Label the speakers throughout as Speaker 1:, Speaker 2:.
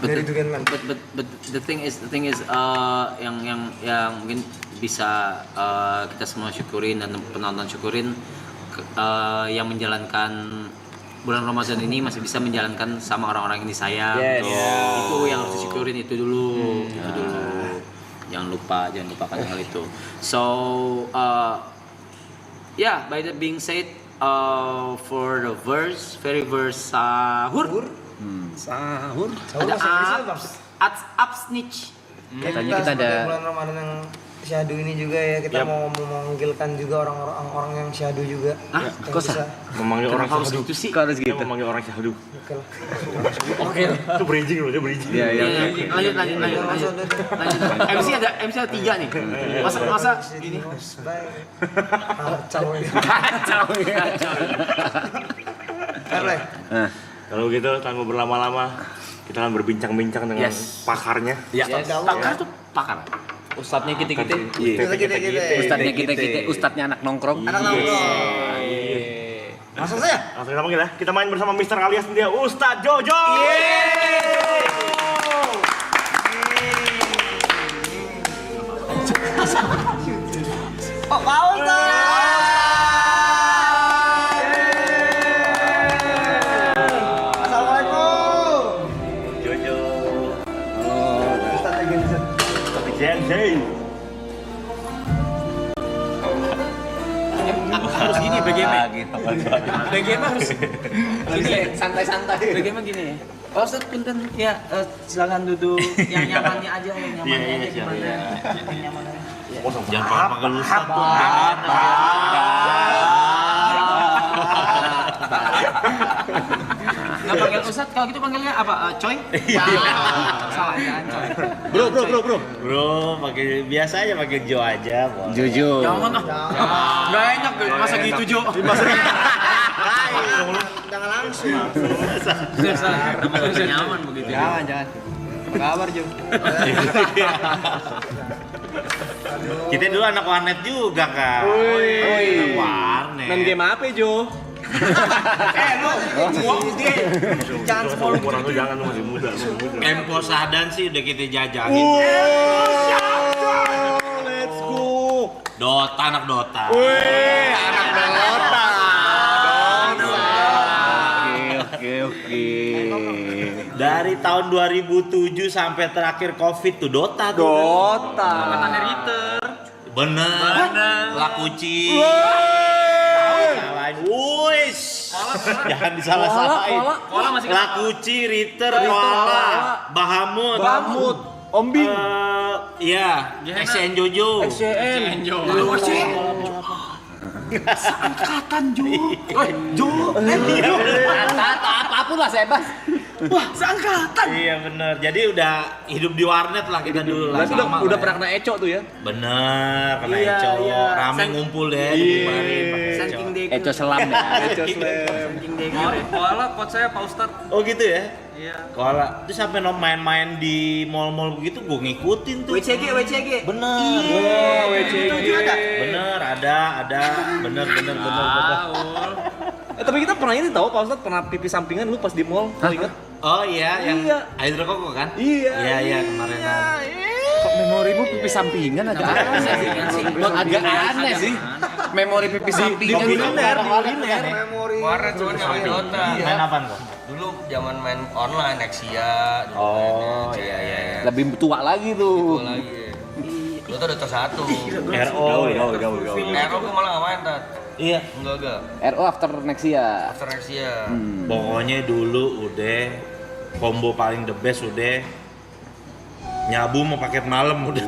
Speaker 1: dari Durian Man.
Speaker 2: But the thing is yang mungkin bisa kita semua syukurin dan penonton syukurin yang menjalankan bulan Ramadan ini masih bisa menjalankan sama orang-orang yang disayang. Itu yang harus disyukurin itu dulu. Jangan lupakan hal itu. So by that being said, for the verse sahur.
Speaker 3: Sahur.
Speaker 2: Ada absnitch.
Speaker 1: Katanya kita ada bulan Ramadan yang syahdu ini juga ya, kita mau memanggilkan juga orang-orang yang syahdu juga.
Speaker 3: Kok bisa
Speaker 4: memanggil orang
Speaker 2: harus
Speaker 4: syahdu
Speaker 2: gitu sih?
Speaker 3: Kok harus gitu?
Speaker 4: Memanggil orang syahdu.
Speaker 2: Oke.
Speaker 4: Itu bridging loh, dia bridging.
Speaker 2: Lanjut. MC ada 3 nih. Masa ini
Speaker 1: kacau.
Speaker 4: Kalau gitu tanpa berlama-lama kita akan berbincang-bincang dengan pakarnya.
Speaker 2: Pakar tuh pakar.
Speaker 3: Ustadznya kita.
Speaker 1: Ustadznya
Speaker 3: kita. Ustadznya anak nongkrong.
Speaker 1: Langsung saja.
Speaker 4: Langsung kita panggil ya. Kita main bersama Mister alias dia Ustadz Jojo.
Speaker 1: Pak Ustadz. Assalamualaikum.
Speaker 4: Jojo.
Speaker 1: Ustadz Gensen.
Speaker 4: Jensen.
Speaker 2: Harus gini bagaimana?
Speaker 3: Bagaimana harus gini santai-santai.
Speaker 2: Bagaimana gini? Pak Ustadz punten ya, silakan duduk yang nyamannya aja, yang nyamannya aja gimana? Yang nyaman aja.
Speaker 4: Jangan panggil Ustadz tuh.
Speaker 2: Nggak panggil Ustadz, kalau gitu panggilnya apa? Coy? Salah, jangan Coy.
Speaker 4: Bro. Bro, pakai biasa aja, pakai Jo aja, Bro.
Speaker 3: Jojo.
Speaker 2: Jangan nggak enak masa gitu Jo.
Speaker 1: Jangan langsung.
Speaker 2: Bisa nyaman begitu.
Speaker 3: Jangan. Apa kabar Jo?
Speaker 4: Kita dulu anak warnet juga, Kak.
Speaker 3: Woi.
Speaker 4: Warnet.
Speaker 3: Main game apa Jo?
Speaker 1: Jangan sepuluh.
Speaker 4: Orang tuh jangan, lu masih muda.
Speaker 5: Tempo Sadan sih udah kita jajahin.
Speaker 4: Let's go.
Speaker 5: Dota, anak Dota.
Speaker 4: Anak Dota.
Speaker 3: Oke.
Speaker 5: Dari tahun 2007 sampai terakhir Covid tuh Dota tuh.
Speaker 2: Angkatannya Ritter.
Speaker 5: Bener. Lakuci. Wuis. Jangan disalah-salahin.
Speaker 2: Koala masih
Speaker 5: Lakuci, Ritter, Koala, Bahamut.
Speaker 3: Ombi.
Speaker 5: Iya, XN Jojo.
Speaker 3: XCN.
Speaker 2: Angkatan Jo. Jo.
Speaker 3: Apapun lah sebas.
Speaker 2: Wah, seangkatan.
Speaker 5: Iya bener. Jadi udah hidup di warnet lah kita dulu lah.
Speaker 3: Berarti
Speaker 5: Sama
Speaker 3: udah
Speaker 5: lah
Speaker 3: pernah kena eco tuh ya?
Speaker 5: Bener, kena
Speaker 2: Iya,
Speaker 5: Eco.
Speaker 2: iya.
Speaker 5: Rame ngumpul deh di kemarin pakai Eco.
Speaker 2: Saking dego.
Speaker 3: Eco selam ya.
Speaker 2: Saking dego. Koala coach saya Pak Ustadz.
Speaker 5: Oh gitu ya?
Speaker 2: Iya.
Speaker 5: Koala. Terus sampai main-main di mall-mall begitu gue ngikutin tuh.
Speaker 2: WCG.
Speaker 5: Bener.
Speaker 2: Itu juga ada.
Speaker 5: Bener, ada. Bener.
Speaker 3: Tapi kita pernah ini tahu Pak Ustadz pernah pipi sampingan lu pas di mall. Lu inget?
Speaker 5: Oh iya, yang
Speaker 3: Iya.
Speaker 5: hidrokoko kan?
Speaker 3: Iya.
Speaker 5: Iya kemarin.
Speaker 3: Kok memori lu pipi sampingan agak aneh sih. Agak aneh sih. Memori pipi sampingan
Speaker 5: Kuliner.
Speaker 1: Memori.
Speaker 6: Warnet cuman nggak main Dota.
Speaker 5: Main apaan kok?
Speaker 6: Dulu zaman main online Nexia. Dulu
Speaker 5: Oh
Speaker 6: mainnya.
Speaker 5: iya.
Speaker 3: lebih tua lagi tuh.
Speaker 6: Dulu lagi. Dota Dota 1.
Speaker 5: RO.
Speaker 6: Ero gue malah nggak main Tat.
Speaker 5: Iya.
Speaker 6: Enggak.
Speaker 3: RO after Nexia.
Speaker 6: After Nexia.
Speaker 5: Pokoknya dulu udah combo paling the best udah nyabu mau paket malam udah.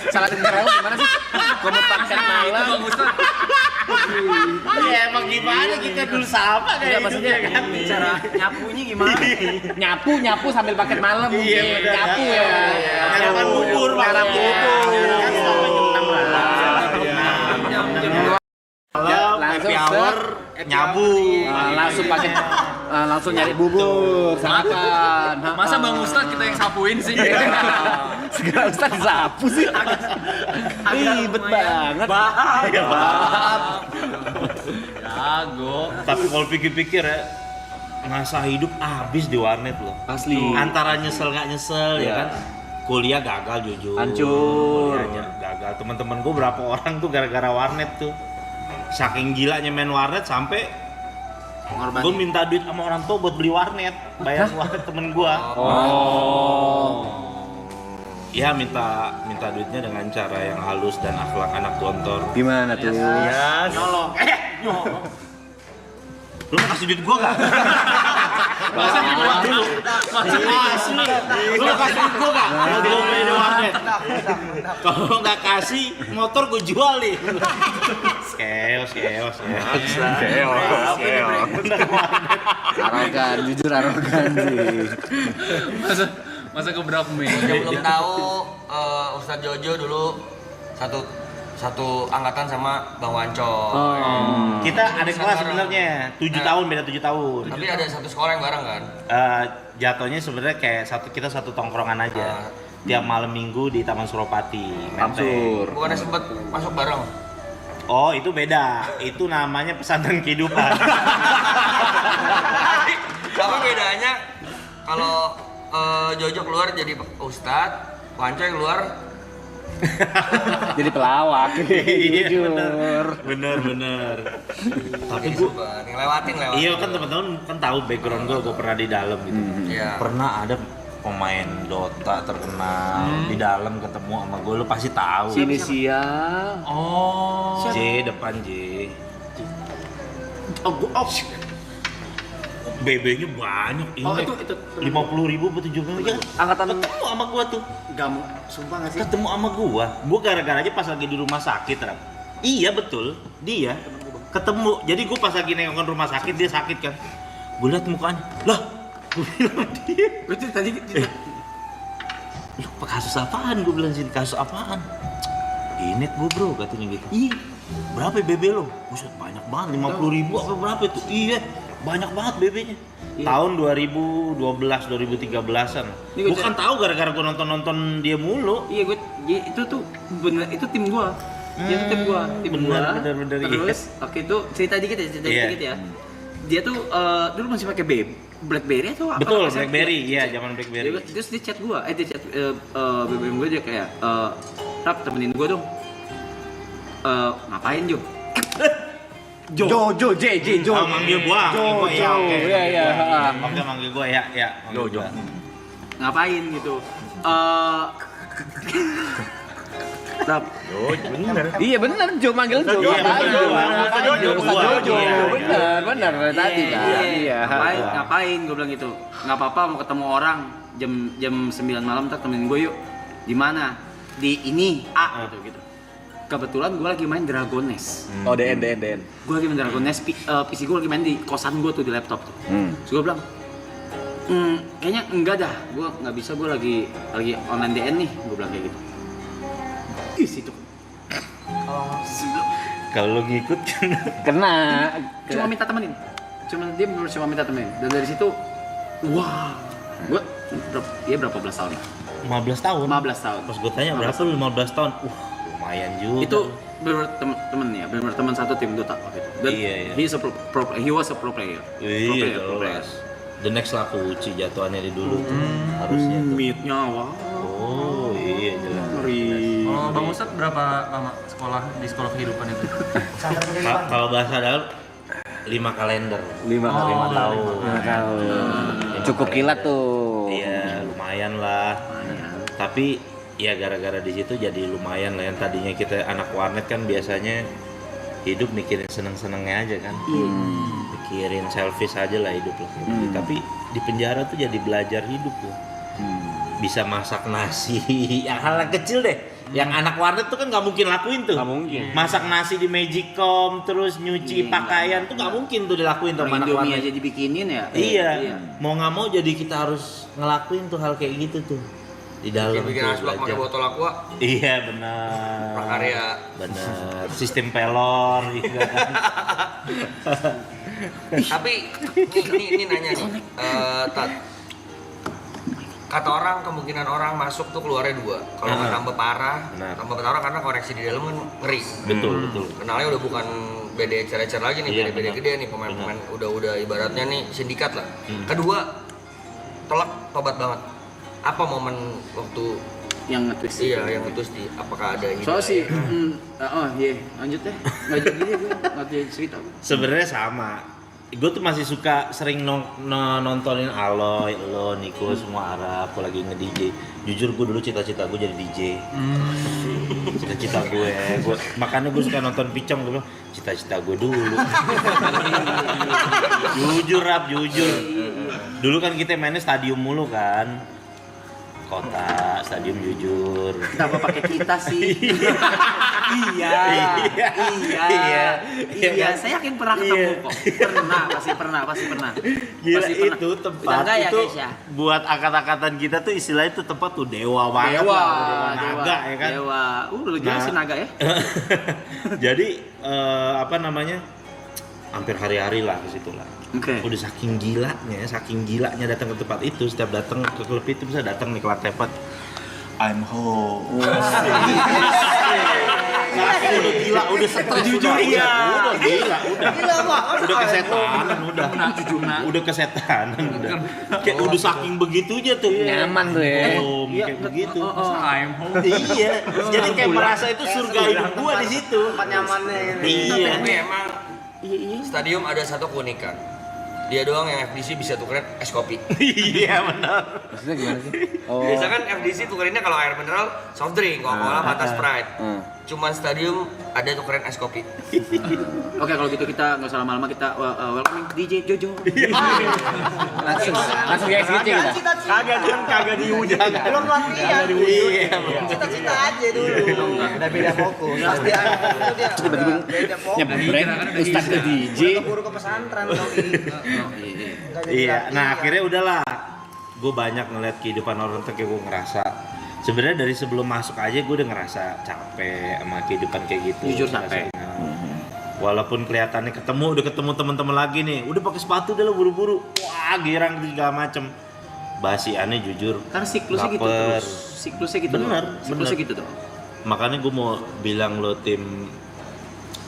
Speaker 3: Salah denger gimana sih? Kamu paket malam.
Speaker 5: Ya emang gimana kita dulu sama kayak
Speaker 3: maksudnya
Speaker 5: kan.
Speaker 2: Cara nyapunya gimana?
Speaker 3: Nyapu sambil paket malam mungkin.
Speaker 5: bener.
Speaker 3: Nyapu ya.
Speaker 5: Nyarapan bubur,
Speaker 3: Nyarap bubur.
Speaker 5: Kan sampai jam 6 lah.
Speaker 3: Langsung
Speaker 5: Happy hour nyabu.
Speaker 3: langsung nyari bubur, sarapan.
Speaker 2: Masa Bang Ustadz kita yang sapuin sih?
Speaker 3: Segala Ustadz disapu sih. Ribet banget.
Speaker 5: Jago. Tapi kalau pikir-pikir ya, masa hidup habis di warnet loh.
Speaker 3: Asli.
Speaker 5: Antara nyesel nggak nyesel ya
Speaker 3: Iya.
Speaker 5: kan. Kuliah gagal jujur.
Speaker 3: Hancur.
Speaker 5: Kuliahnya gagal. Teman-teman gue berapa orang tuh gara-gara warnet tuh. Saking gilanya main warnet sampai gue minta duit sama orang tua buat beli warnet, bayar warnet temen gue. Ya minta duitnya dengan cara yang halus dan akhlak anak gontor.
Speaker 3: Gimana tuh?
Speaker 5: Ya, nyolong. Lu mau kasih duit gua gak? Masa gua dulu? Asli. Lu mau kasih duit gua gak? Kalau gua main di warnet. Kalau nggak kasih, motor gua jual nih. Keos.
Speaker 3: Arogan, jujur arogan sih.
Speaker 2: Masa keberapa men?
Speaker 6: Yang belum tahu Ustadz Jojo dulu satu angkatan sama Bang Wanco.
Speaker 5: Kita ada kelas sebenarnya 7 tahun, beda 7 tahun.
Speaker 6: Tapi ada satu sekolah yang bareng kan?
Speaker 5: Jatuhnya sebenarnya kayak kita satu tongkrongan aja. Tiap malam minggu di Taman Suropati.
Speaker 3: Samsur.
Speaker 6: Bukannya sempet masuk bareng?
Speaker 5: Oh, itu beda. Itu namanya pesantren kehidupan.
Speaker 6: Tapi bedanya kalau Jojo keluar jadi Ustadz, Wanco yang keluar
Speaker 3: Jadi pelawak.
Speaker 5: Iya,
Speaker 3: Jujur.
Speaker 5: bener. Tapi
Speaker 6: jadi
Speaker 5: gua
Speaker 6: suka ngelewatin.
Speaker 5: iya kan teman-teman kan tahu background gue pernah di dalam gitu.
Speaker 6: Iya.
Speaker 5: Pernah ada pemain Dota terkenal di dalam ketemu sama gue, lu pasti tahu.
Speaker 3: Inisial.
Speaker 5: J depan J. BB-nya banyak. Ini
Speaker 2: itu
Speaker 5: 50.000 atau 70.000 ya.
Speaker 3: Angkatan
Speaker 5: Ketemu sama gua tuh.
Speaker 2: Gamu, sumpah nggak sih?
Speaker 5: Ketemu sama gua. Gua gara-gara aja pas lagi di rumah sakit, Rap. Iya betul, dia ketemu. Jadi gua pas lagi nengokin rumah sakit, dia sakit kan. Gua liat mukanya. Lah, gua bilang dia.
Speaker 2: Itu tadi
Speaker 5: Lu kasus apaan? Gua bilang sini kasus apaan? Ini gua bro, katanya gitu. Iya. Berapa BB lo? Buset banyak banget, 50.000 apa berapa itu? Iya, banyak banget BB-nya. Tahun 2012, 2013-an. Gua kan tahu gara-gara gua nonton dia mulu.
Speaker 2: Iya itu tuh bener itu tim gua. Dia tuh tim gua.
Speaker 5: Bener,
Speaker 2: Terus oke itu cerita dikit ya. Dia tuh dulu masih pakai BlackBerry atau apa?
Speaker 5: Betul, BlackBerry. Iya, zaman BlackBerry.
Speaker 2: Terus dia chat gua, dia chat BBM gua dia kayak Rap temenin gua dong. Ngapain Jo?
Speaker 3: Jojo, J.
Speaker 5: Oh, manggil gua.
Speaker 3: Jojo. Iya.
Speaker 5: Oke, manggil gua ya.
Speaker 3: Jojo.
Speaker 2: Ngapain gitu? Rap,
Speaker 3: Iya benar, Jo manggil Jo.
Speaker 5: Iya, bener.
Speaker 3: Jojo.
Speaker 5: Iya.
Speaker 3: Benar tadi kan. Iya.
Speaker 2: ngapain? Gue bilang gitu. Nggak apa-apa mau ketemu orang jam 9 malam tak temenin gue yuk. Di mana? Di ini A gitu. Kebetulan gue lagi main Dragon Nest.
Speaker 3: Oh, DN.
Speaker 2: Gue lagi main Dragon Nest, PC gue lagi main di kosan gue tuh di laptop tuh. Terus gue bilang, kayaknya enggak dah, gue nggak bisa, gue lagi online DN nih, gue bilang kayak gitu. Ih situ.
Speaker 5: Kalau lo ngikut kan.
Speaker 3: Kena.
Speaker 2: Cuma minta temenin. Dia bener cuma minta temenin. Dan dari situ, wah, gue berapa belas tahun?
Speaker 5: 15 tahun.
Speaker 2: 15 tahun.
Speaker 5: Pas gue tanya berapa lu 15 tahun? Lumayan juga.
Speaker 2: Itu benar temen ya, benar teman satu tim Dota waktu itu. Dan
Speaker 5: Iya.
Speaker 2: he was a pro player.
Speaker 5: Iya,
Speaker 2: Pro player.
Speaker 5: The next Lakuchi jatuhannya di dulu tuh. Harusnya tuh.
Speaker 2: Meet-nya wah.
Speaker 5: Oh, iya jelas.
Speaker 7: Oh, Bang Ustadz berapa lama sekolah di sekolah kehidupan itu?
Speaker 5: Kalau bahasa dalam 5 kalender.
Speaker 3: 5 tahun. Cukup kilat tuh.
Speaker 5: Iya, lumayan lah. Tapi ya gara-gara di situ jadi lumayan lah. Yang tadinya kita anak warnet kan biasanya hidup mikirin seneng-senengnya aja kan. Mikirin selfish aja lah hidup lah. Tapi di penjara tuh jadi belajar hidup loh. Bisa masak nasi, yang hal kecil deh. Yang anak warnet tuh kan nggak mungkin lakuin tuh.
Speaker 3: Nggak mungkin.
Speaker 5: Masak nasi di Magicom, terus nyuci pakaian tuh nggak mungkin tuh dilakuin tuh sama anak
Speaker 2: Indomie
Speaker 5: warnet.
Speaker 2: aja dibikinin ya.
Speaker 5: Iya. Mau nggak mau jadi kita harus ngelakuin tuh hal kayak gitu tuh di dalam
Speaker 6: bikin
Speaker 5: tuh
Speaker 6: asbak pakai botol aqua.
Speaker 5: Iya benar.
Speaker 6: Prakarya.
Speaker 5: Benar. Sistem pelor gitu kan.
Speaker 6: Tapi ini nanya nih, Tat. kata orang kemungkinan orang masuk tuh keluarnya 2. Kalau nggak tambah parah,
Speaker 5: Benar.
Speaker 6: tambah parah karena koneksi di dalam kan ngeri.
Speaker 5: Betul.
Speaker 6: Kenalnya udah bukan BD ecer-ecer lagi nih,
Speaker 5: Iya,
Speaker 6: BD
Speaker 5: benar.
Speaker 6: gede nih, pemain-pemain udah ibaratnya nih sindikat lah. Kedua, telak tobat banget. Apa momen waktu
Speaker 2: Yang ngetwist.
Speaker 6: yang ngetus di apakah ada
Speaker 2: Soalnya sih,
Speaker 6: hidayah?
Speaker 2: iya, lanjut deh. Nggak jadi gue, nggak jadi cerita.
Speaker 5: Sebenarnya sama. Gue tuh masih suka sering nontonin Aloy, lo, Niko, semua Arab, gue lagi nge-DJ. Jujur gue dulu cita-cita gue jadi DJ. Cita-cita gue, makanya gue suka nonton Picong, gue bilang cita-cita gue dulu. Jujur Rap, jujur. Dulu kan kita mainnya stadium mulu kan. Kota, stadium jujur.
Speaker 2: Kenapa pakai kita sih? Iya. Saya yakin pernah ketemu kok. Pasti pernah.
Speaker 5: Gila
Speaker 2: Pasti pernah.
Speaker 5: itu
Speaker 2: Udah
Speaker 5: tempat
Speaker 2: enggak ya,
Speaker 5: itu
Speaker 2: guys, ya?
Speaker 5: buat angkat-angkatan kita tuh istilahnya itu tempat tuh dewa banget
Speaker 2: Dewa,
Speaker 5: lah, dewa naga ya kan.
Speaker 2: Dewa. Lu jelasin naga ya?
Speaker 5: Jadi apa namanya? Hampir hari-hari lah ke situ lah.
Speaker 2: Oke.
Speaker 5: Udah saking gilanya datang ke tempat itu, setiap datang ke klub itu bisa datang nih kelat tepat. I'm home. Udah gila, udah stres
Speaker 2: Jujur, iya.
Speaker 5: Udah gila, udah. Udah kesetanan, udah kesetanan, udah. Kayak udah saking begitunya tuh.
Speaker 3: Nyaman tuh ya.
Speaker 5: Home, kayak begitu.
Speaker 7: I'm home.
Speaker 5: Iya, jadi kayak merasa itu surga hidup gua di situ.
Speaker 1: Tempat nyamannya
Speaker 5: Iya.
Speaker 6: Tapi emang stadium ada satu keunikan. Dia doang yang FDC bisa tukerin es kopi.
Speaker 5: Iya benar.
Speaker 3: Maksudnya gimana sih? Oh.
Speaker 6: Biasa kan FDC tukerinnya kalau air mineral soft drink, Coca-Cola, Fanta, Sprite. Cuman stadium ada tukerin es kopi.
Speaker 2: Oke, kalau gitu kita nggak usah lama-lama, kita welcoming DJ Jojo.
Speaker 3: Langsung ya SGC kita.
Speaker 4: Kagak diuji.
Speaker 1: belum latihan
Speaker 5: Iya.
Speaker 1: cita-cita aja dulu udah beda fokus pasti itu dia
Speaker 3: Tiba-tiba
Speaker 1: beda fokus
Speaker 3: nyebreng Ustadz ke DJ.
Speaker 1: udah keburu ke pesantren doi. Nggak jadi
Speaker 5: Iya,
Speaker 1: latihan.
Speaker 5: nah akhirnya udahlah. Gue banyak ngeliat kehidupan orang tuh kayak gue ngerasa. Sebenarnya dari sebelum masuk aja gue udah ngerasa capek sama kehidupan kayak gitu.
Speaker 2: Jujur capek.
Speaker 5: Walaupun kelihatannya udah ketemu teman-teman lagi nih, udah pakai sepatu udah lo buru-buru, wah girang segala macem. Basi aneh jujur.
Speaker 2: Karena siklusnya gitu
Speaker 5: Baper.
Speaker 2: terus. Siklusnya gitu.
Speaker 5: Bener,
Speaker 2: Siklusnya
Speaker 5: bener.
Speaker 2: gitu tuh.
Speaker 5: Makanya gue mau bilang lo tim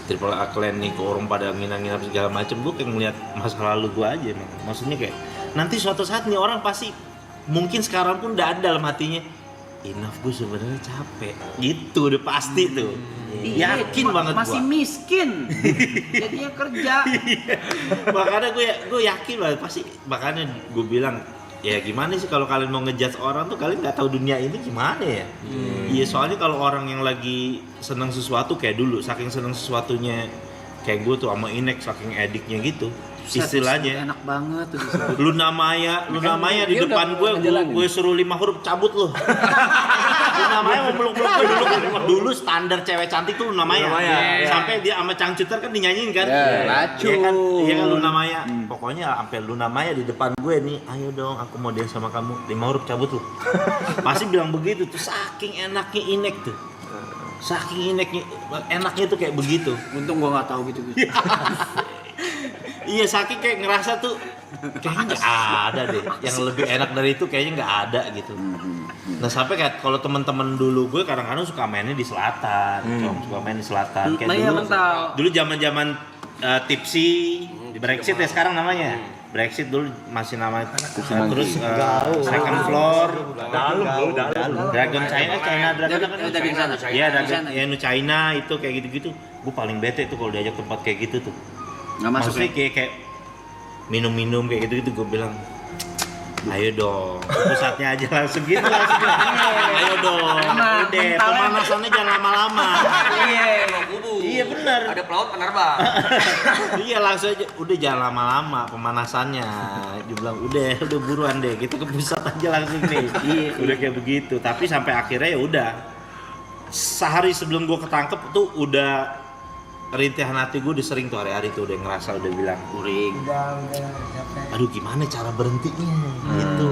Speaker 5: Triple A Clan nih ke orang pada nginang-nginang segala macem, gue kayak ngeliat masa lalu gue aja emang. Maksudnya kayak nanti suatu saat nih orang pasti mungkin sekarang pun udah ada dalam hatinya, enough gue sebenarnya capek gitu udah pasti tuh. Yakin banget
Speaker 2: Masih
Speaker 5: gue.
Speaker 2: miskin. Jadinya kerja.
Speaker 5: Makanya gue yakin banget pasti. Makanya gue bilang ya gimana sih kalau kalian mau ngejudge orang tuh kalian nggak tahu dunia ini gimana ya. Iya soalnya kalau orang yang lagi seneng sesuatu kayak dulu saking seneng sesuatunya kayak gue tuh sama Inek saking ediknya gitu istilahnya
Speaker 2: Enak banget tuh disebut.
Speaker 5: Luna Maya di
Speaker 3: dia
Speaker 5: depan
Speaker 3: udah ngejalanin.
Speaker 5: gue suruh 5 huruf cabut lu. Luna Maya mau peluk-peluk gue dulu standar cewek cantik tuh Luna Maya. Sampai dia sama Cangcuter kan dinyanyiin kan.
Speaker 3: Lacu.
Speaker 5: Iya kan Luna Maya. Pokoknya sampai Luna Maya di depan gue nih, ayo dong aku mau dance sama kamu. 5 huruf cabut lu. Pasti bilang begitu tuh saking enaknya Inek tuh. Saking enaknya tuh kayak begitu.
Speaker 2: Untung gua nggak tahu gitu.
Speaker 5: Iya saking kayak ngerasa tuh kayaknya nggak ada deh yang lebih enak dari itu kayaknya nggak ada gitu. Nah sampai kayak kalau teman-teman dulu gue kadang-kadang suka mainnya di selatan, suka main di selatan. Kayak
Speaker 2: Iya,
Speaker 5: dulu,
Speaker 2: mental.
Speaker 5: dulu zaman-zaman tipsy, Brexit ya sekarang namanya. Brexit dulu masih namanya terus second floor, Dragon China Dragon kan
Speaker 2: Dari sana.
Speaker 5: Iya
Speaker 2: Dari sana.
Speaker 5: Dragon ya China itu kayak gitu-gitu. Gue paling bete tuh kalau diajak tempat kayak gitu tuh.
Speaker 2: Nggak masuk
Speaker 5: Maksudnya
Speaker 2: ya?
Speaker 5: kayak minum-minum kayak gitu-gitu gue bilang ayo dong, pusatnya aja langsung gitu langsung. Ayo dong, udah pemanasannya jangan lama-lama. Iya benar.
Speaker 6: Ada pelaut penerbang.
Speaker 5: Iya langsung aja, udah jangan lama-lama pemanasannya. Dia bilang udah buruan deh, kita ke pusat aja langsung nih. Udah kayak begitu. Tapi sampai akhirnya ya udah. Sehari sebelum gue ketangkep tuh udah rintihan hati gue udah sering tuh hari-hari tuh udah ngerasa udah bilang
Speaker 2: Kuring.
Speaker 1: udah capek
Speaker 5: aduh gimana cara berhentinya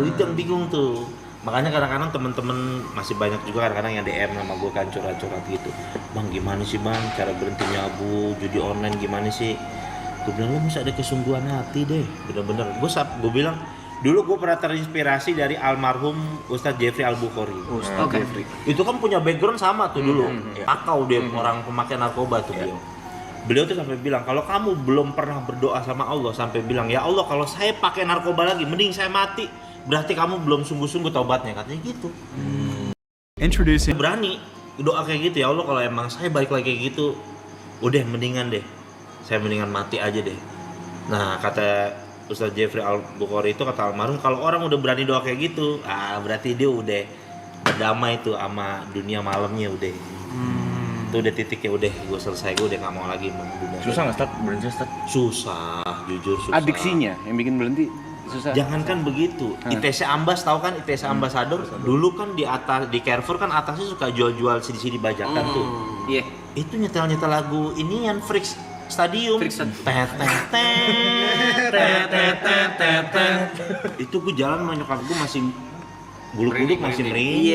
Speaker 5: itu yang bingung tuh. Makanya kadang-kadang temen-temen masih banyak juga kadang-kadang yang DM sama gue kan curhat-curhat gitu, bang gimana sih bang cara berhenti nyabu judi online gimana sih. Gue bilang lu mesti ada kesungguhan hati deh bener-bener. Gue bilang Dulu gue pernah terinspirasi dari almarhum Ustadz Jeffrey Al-Bukhari.
Speaker 3: Ustaz Jeffrey.
Speaker 5: Itu kan punya background sama tuh dulu. Akau dia orang pemakai narkoba tuh beliau. Beliau tuh sampai bilang kalau kamu belum pernah berdoa sama Allah sampai bilang ya Allah kalau saya pakai narkoba lagi mending saya mati. Berarti kamu belum sungguh-sungguh taubatnya katanya gitu.
Speaker 8: Introducing
Speaker 5: Berani doa kayak gitu ya Allah kalau emang saya balik lagi kayak gitu udah mendingan deh. Saya mendingan mati aja deh. Nah, kata Ustadz Jeffrey Al-Bukhari itu kata almarhum kalau orang udah berani doa kayak gitu, berarti dia udah berdamai tuh sama dunia malamnya udah. Itu udah titiknya udah gue selesai, gue udah gak mau lagi sama dunia.
Speaker 4: Susah nggak Ustaz berhenti Ustaz?
Speaker 5: Susah, jujur susah.
Speaker 3: Adiksinya yang bikin berhenti susah.
Speaker 5: Jangankan begitu, ITC Ambas tahu kan ITC Ambassador dulu kan di atas di Carrefour kan atasnya suka jual-jual CD-CD bajakan tuh.
Speaker 2: Iya.
Speaker 5: Itu nyetel-nyetel lagu inian Freaks Stadium. Itu gue jalan sama nyokap gue masih bulu kuduk masih merinding.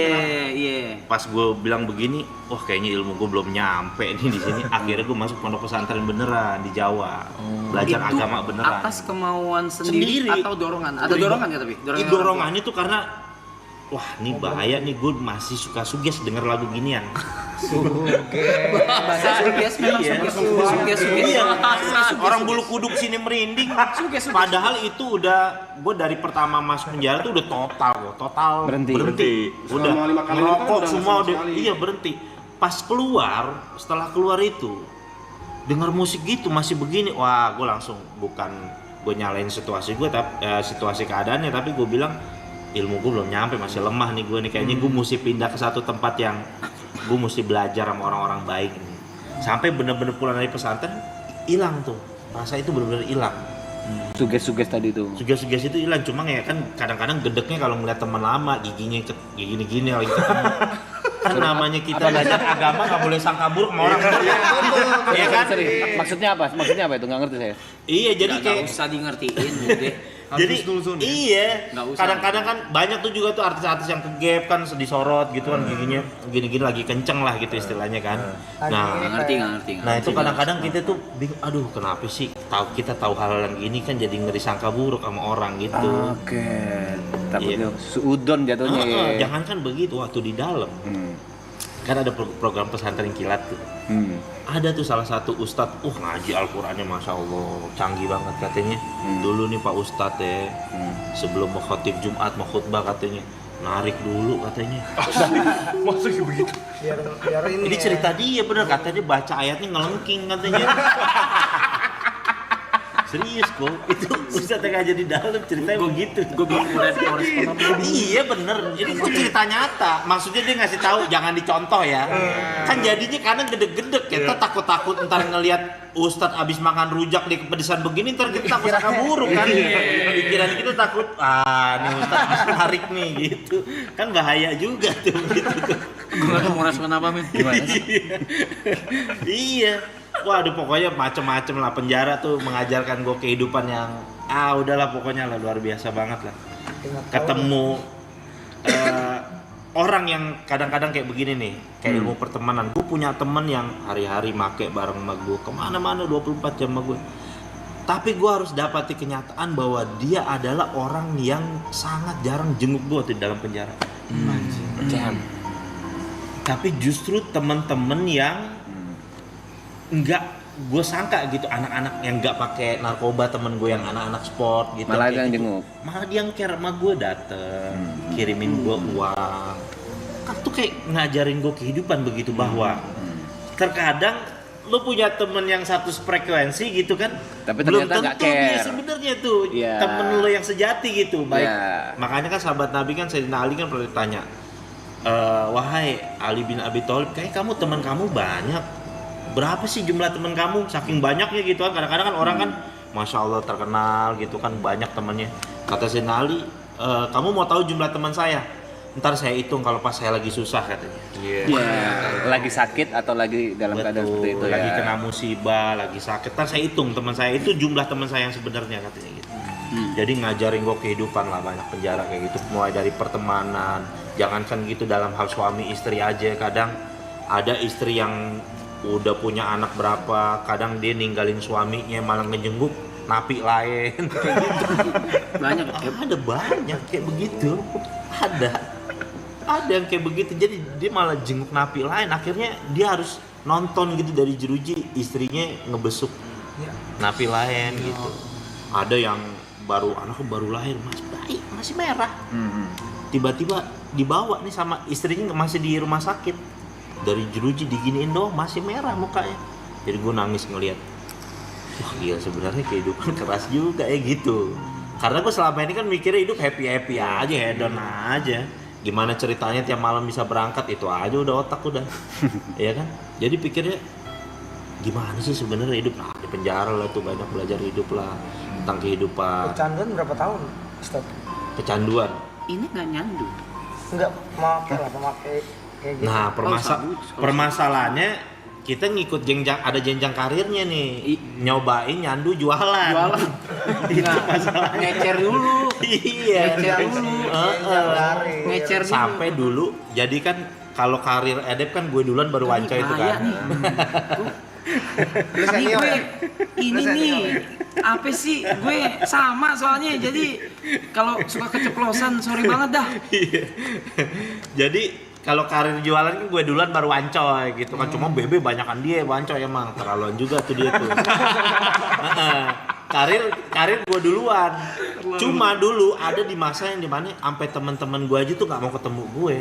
Speaker 2: Iya.
Speaker 5: Pas gue bilang begini, wah kayaknya ilmu gue belum nyampe nih di sini. Akhirnya gue masuk pondok pesantren beneran di Jawa, belajar
Speaker 2: Itu
Speaker 5: agama beneran.
Speaker 2: atas kemauan sendiri atau dorongan? Ada dorongan ya tapi?
Speaker 5: Dorongan itu karena wah ini bahaya nih, gue masih suka suges denger lagu ginian.
Speaker 2: Bahasa suges memang suges.
Speaker 5: Iya, orang bulu kuduk sini merinding. Padahal itu udah gue dari pertama masuk penjara tuh udah total
Speaker 3: Berhenti.
Speaker 5: Udah
Speaker 3: Selama 5 kali itu kan
Speaker 5: ngerokok
Speaker 3: udah
Speaker 5: semua
Speaker 3: sama
Speaker 5: udah
Speaker 3: sekali.
Speaker 5: iya berhenti. Pas setelah keluar itu denger musik gitu masih begini, wah gue langsung bukan gue nyalain situasi gue tapi situasi keadaannya, tapi gue bilang ilmu gue belum nyampe, masih lemah nih gue nih, kayaknya gue mesti pindah ke satu tempat yang gue mesti belajar sama orang-orang baik nih. Sampai bener-bener pulang dari pesantren hilang tuh rasa itu, bener-bener hilang.
Speaker 3: Suges-suges tadi tuh.
Speaker 5: Suges-suges itu hilang, cuma ya kan kadang-kadang gedeknya kalau ngeliat teman lama giginya gini-gini lagi kan namanya kita belajar agama nggak boleh sangka buruk sama orang. Iya kan?
Speaker 3: Maksudnya apa? Maksudnya apa itu? Nggak ngerti saya.
Speaker 5: Iya, jadi
Speaker 2: Nggak
Speaker 5: kayak
Speaker 2: usah di ngertiin deh.
Speaker 5: jadi iya,
Speaker 2: Nggak usah.
Speaker 5: kadang-kadang kan banyak tuh juga tuh artis-artis yang kegap kan disorot gitu kan giginya gini-gini lagi kenceng lah gitu istilahnya kan. Nah,
Speaker 2: Nggak ngerti.
Speaker 5: nah itu kadang-kadang kita tuh bingung, aduh kenapa sih kita tahu hal yang gini kan jadi ngeri sangka buruk sama orang gitu.
Speaker 3: Oke. Takutnya suudon jatuhnya ya.
Speaker 5: Jangan kan begitu waktu di dalam. Kan ada program pesantren kilat tuh. Ada tuh salah satu ustadz, ngaji Al-Qur'annya Masya Allah, canggih banget katanya. Dulu nih Pak Ustadz ya, sebelum mau khotib Jumat, mau khutbah katanya, narik dulu katanya.
Speaker 4: Maksudnya begitu?
Speaker 1: Biar ini
Speaker 5: Ini
Speaker 1: ya.
Speaker 5: cerita dia bener, katanya baca ayatnya ngelengking katanya. Serius kok, itu Ustadz yang aja di dalam ceritanya begitu.
Speaker 2: Gue bingung respon
Speaker 5: Iya bener, ini kok cerita nyata. Maksudnya dia ngasih tahu jangan dicontoh ya. Kan jadinya kadang gede-gede kita takut-takut ntar ngelihat Ustadz abis makan rujak di kepedesan begini ntar kita takut sangka buruk kan. Pikiran kita takut, nih Ustadz abis narik nih gitu. Kan bahaya juga tuh gitu tuh.
Speaker 2: Gue gak mau respon apa men. Gimana sih?
Speaker 5: Iya. Waduh pokoknya macem-macem lah, penjara tuh mengajarkan gue kehidupan yang udahlah pokoknya lah luar biasa banget lah. Ketemu orang yang kadang-kadang kayak begini nih, kayak ilmu pertemanan. Gue punya temen yang hari-hari make bareng sama gue kemana-mana 24 jam sama gue. Tapi gue harus dapati kenyataan bahwa dia adalah orang yang sangat jarang jenguk gue tuh di dalam penjara. Tapi justru temen-temen yang enggak gue sangka gitu, anak-anak yang enggak pakai narkoba, temen gue yang anak-anak sport gitu,
Speaker 3: Malah
Speaker 5: kayak
Speaker 3: yang
Speaker 5: gitu.
Speaker 3: jenguk.
Speaker 5: Malah dia yang care sama gue, dateng kirimin gue uang kan, tuh kayak ngajarin gue kehidupan begitu, bahwa terkadang lo punya temen yang satu frekuensi gitu kan,
Speaker 3: Tapi
Speaker 5: belum
Speaker 3: ternyata nggak
Speaker 5: tentu dia
Speaker 3: care.
Speaker 5: sebenarnya tuh
Speaker 3: Iya.
Speaker 5: temen lo yang sejati gitu. Baik,
Speaker 3: Iya.
Speaker 5: makanya kan sahabat Nabi kan Sayyidina Ali kan pernah ditanya, wahai Ali bin Abi Thalib, kayak kamu teman kamu banyak, berapa sih jumlah teman kamu? Saking banyaknya gitu kan, kadang-kadang kan orang kan Masya Allah terkenal gitu kan, banyak temannya. Kata Sayyidina Ali, kamu mau tahu jumlah teman saya? Ntar saya hitung kalau pas saya lagi susah katanya.
Speaker 3: Iya. Lagi sakit atau lagi dalam keadaan seperti itu
Speaker 5: lagi
Speaker 3: ya.
Speaker 5: kena musibah, lagi sakit, ntar saya hitung teman saya itu jumlah teman saya yang sebenarnya katanya gitu. Jadi ngajarin gue kehidupan lah, banyak penjara kayak gitu, mulai dari pertemanan, jangankan gitu dalam hal suami istri aja, kadang ada istri yang udah punya anak berapa, kadang dia ninggalin suaminya malah ngejenguk napi lain.
Speaker 2: Banyak.
Speaker 5: Ada banyak kayak begitu. Ada yang kayak begitu. Jadi dia malah jenguk napi lain. Akhirnya dia harus nonton gitu dari jeruji istrinya ngebesuk napi lain gitu. Ada yang anaknya baru lahir masih merah. Tiba-tiba dibawa nih sama istrinya masih di rumah sakit. Dari jeruji diginiin doang masih merah mukanya. Jadi gue nangis ngeliat. Wah iya sebenarnya kehidupan keras juga gitu. Karena gue selama ini kan mikirnya hidup happy aja, hedon aja. Gimana ceritanya tiap malam bisa berangkat itu aja udah otak udah. Iya kan? Jadi pikirnya gimana sih sebenarnya hidup? Di penjara lah tuh banyak belajar hidup lah tentang kehidupan.
Speaker 1: Kecanduan berapa tahun, Ustaz?
Speaker 5: Kecanduan.
Speaker 2: Ini nggak nyandu.
Speaker 1: Enggak pemakai kayak gitu.
Speaker 5: Nah, permasalahannya kita ngikut ada jenjang karirnya nih. Nyobain nyandu jualan. Itu masalahnya.
Speaker 2: Ngecer dulu.
Speaker 5: Iya.
Speaker 2: Ngecer dulu.
Speaker 5: Sampai dulu. Jadi kan kalau karir edep kan gue duluan baru Wanco itu kan.
Speaker 2: Ini gue ini nih apa sih gue sama soalnya jadi kalau suka keceplosan sorry banget dah.
Speaker 5: Jadi kalau karir jualan kan gue duluan baru Wancoy gitu kan. Cuma Bebe banyakan dia Wancoy emang terlaluan juga tuh dia tuh. karir gue duluan. Cuma dulu ada di masa yang dimana sampai teman-teman gue aja tuh nggak mau ketemu gue.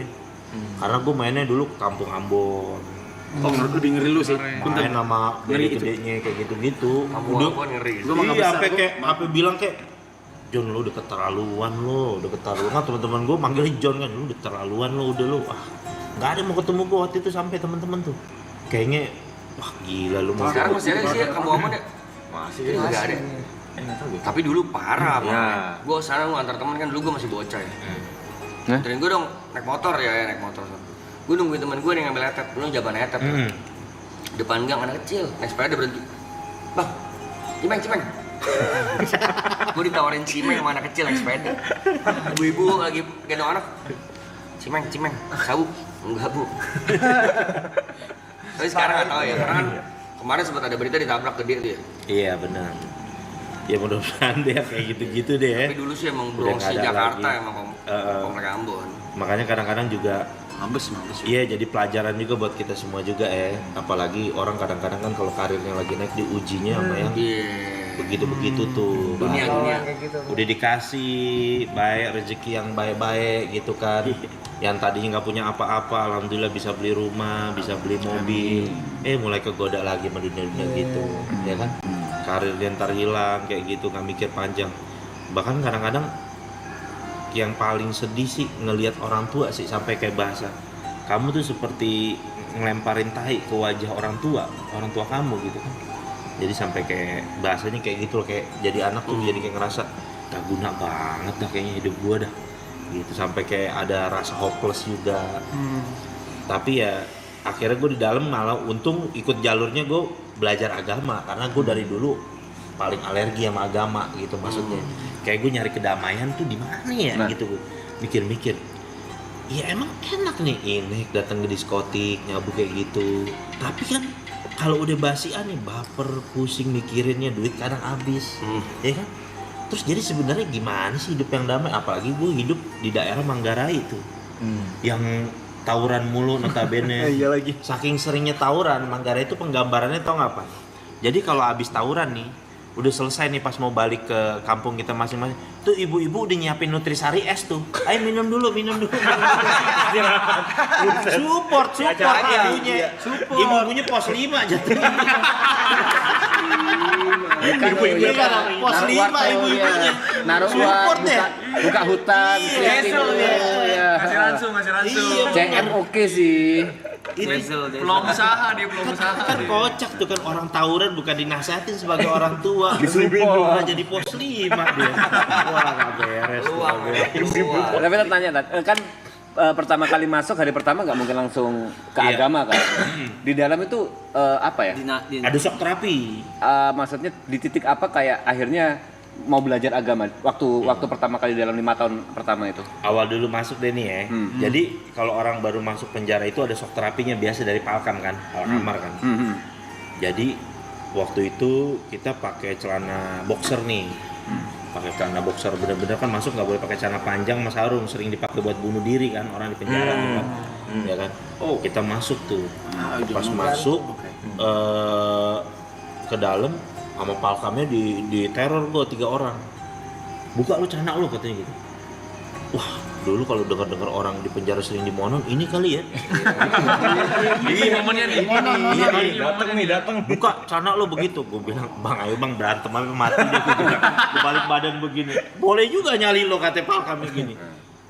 Speaker 5: Karena gue mainnya dulu ke Kampung Ambon.
Speaker 3: Oh, lebih ngeri lu sih.
Speaker 5: Main sama gede-gedenya kayak gitu-gitu.
Speaker 6: Kamu ngeri.
Speaker 5: Iya, sampai bilang kayak John lu udah keterlaluan kan teman-teman gue manggil John kan lu udah keterlaluan lu udah lu nggak ada mau ketemu gue waktu itu sampai teman-teman tuh kayaknya wah gila lu mau
Speaker 6: Sekarang masih ada sih kamu aman ya? Masih nggak ada. Tapi dulu parah banget. Gue sana gue antar teman kan dulu gue masih bocah ya. Dan gue dong naik motor. Gue nungguin teman gue nih ngambil etet, dulu jaban etet. Depan gang anak kecil naik sepeda berhenti. Bang, cimeng. Gue ditawarin cimeng sama anak kecil naik sepeda. Ibu-ibu lagi gendong anak. Cimeng, sabu. Enggak bu. Tapi sekarang nggak tahu ya, karena kan kemarin sempat ada berita ditabrak gede tuh ya.
Speaker 5: Iya benar. Ya mudah-mudahan deh kayak gitu-gitu deh.
Speaker 6: Tapi dulu sih emang Bronx Jakarta lagi. Emang komplek Ambon.
Speaker 5: Makanya kadang-kadang juga
Speaker 2: Mabes.
Speaker 5: Iya jadi pelajaran juga buat kita semua juga apalagi orang kadang-kadang kan kalau karirnya lagi naik diujinya sama yang begitu-begitu tuh.
Speaker 6: Dunia.
Speaker 5: Udah dikasih baik rezeki yang baik-baik gitu kan. Yang tadinya nggak punya apa-apa, alhamdulillah bisa beli rumah, bisa beli mobil. Mulai kegoda lagi sama dunia-dunia gitu, ya kan? Karir dia ntar hilang kayak gitu, nggak mikir panjang. Bahkan kadang-kadang yang paling sedih sih ngelihat orang tua sih sampai kayak bahasa kamu tuh seperti ngelemparin tahi ke wajah orang tua kamu gitu kan. Jadi sampai kayak bahasanya kayak gitu loh, kayak jadi anak tuh jadi kayak ngerasa gak guna banget dah kayaknya hidup gua dah gitu, sampai kayak ada rasa hopeless juga. Tapi ya akhirnya gue di dalam malah untung ikut jalurnya gue belajar agama karena gue dari dulu paling alergi sama agama gitu maksudnya. Kayak gue nyari kedamaian tuh di mana ya gitu gue mikir-mikir. Ya emang enak nih ini datang ke diskotik nyabu kayak gitu. Tapi kan kalau udah basian nih baper pusing mikirinnya duit kadang habis, ya kan? Terus jadi sebenarnya gimana sih hidup yang damai? Apalagi gue hidup di daerah Manggarai tuh, yang tawuran mulu notabene.
Speaker 3: Iya lagi.
Speaker 5: Saking seringnya tawuran, Manggarai itu penggambarannya tau nggak apa? Jadi kalau habis tawuran nih, udah selesai nih pas mau balik ke kampung kita masing-masing, tuh ibu-ibu udah nyiapin nutrisari es tuh. Ayo minum dulu. Support ibunya. Ibu-ibunya pos 5 jatuh. Ibu-ibunya kan pos 5 ibu-ibunya.
Speaker 3: Naruh support deh. Buka hutan.
Speaker 7: Masih langsung.
Speaker 3: CM oke sih.
Speaker 7: Belum usaha dia.
Speaker 5: Kan kocak tuh kan orang tawuran bukan dinasihatin sebagai orang tua. Malah jadi pos 5 dia. Wah gak beres.
Speaker 3: Tapi tanya kan pertama kali masuk hari pertama nggak mungkin langsung ke agama kan? Di dalam itu apa ya?
Speaker 5: Ada shock terapi.
Speaker 3: Maksudnya di titik apa kayak akhirnya mau belajar agama waktu pertama kali dalam 5 tahun pertama itu?
Speaker 5: Awal dulu masuk deh nih ya. Jadi kalau orang baru masuk penjara itu ada shock terapinya biasa dari Palkam kan, Alkamar kan. Jadi waktu itu kita pakai celana boxer nih, pakai celana boxer bener-bener kan masuk nggak boleh pakai celana panjang mas sarung, sering dipakai buat bunuh diri kan orang di penjara kan, ya kan. Oh kita masuk tuh, pas masuk ke dalam sama palkamnya di teror gue 3 orang, buka lu celana lu katanya gitu. Wah dulu kalau dengar orang di penjara sering dimonon ini kali ya.
Speaker 7: Ini momennya nih.
Speaker 4: Datang.
Speaker 5: Buka celana lo begitu, gue bilang bang ayo bang berantem sampai mati deh, gue balik badan begini, boleh juga nyali lo kata pal kami gini,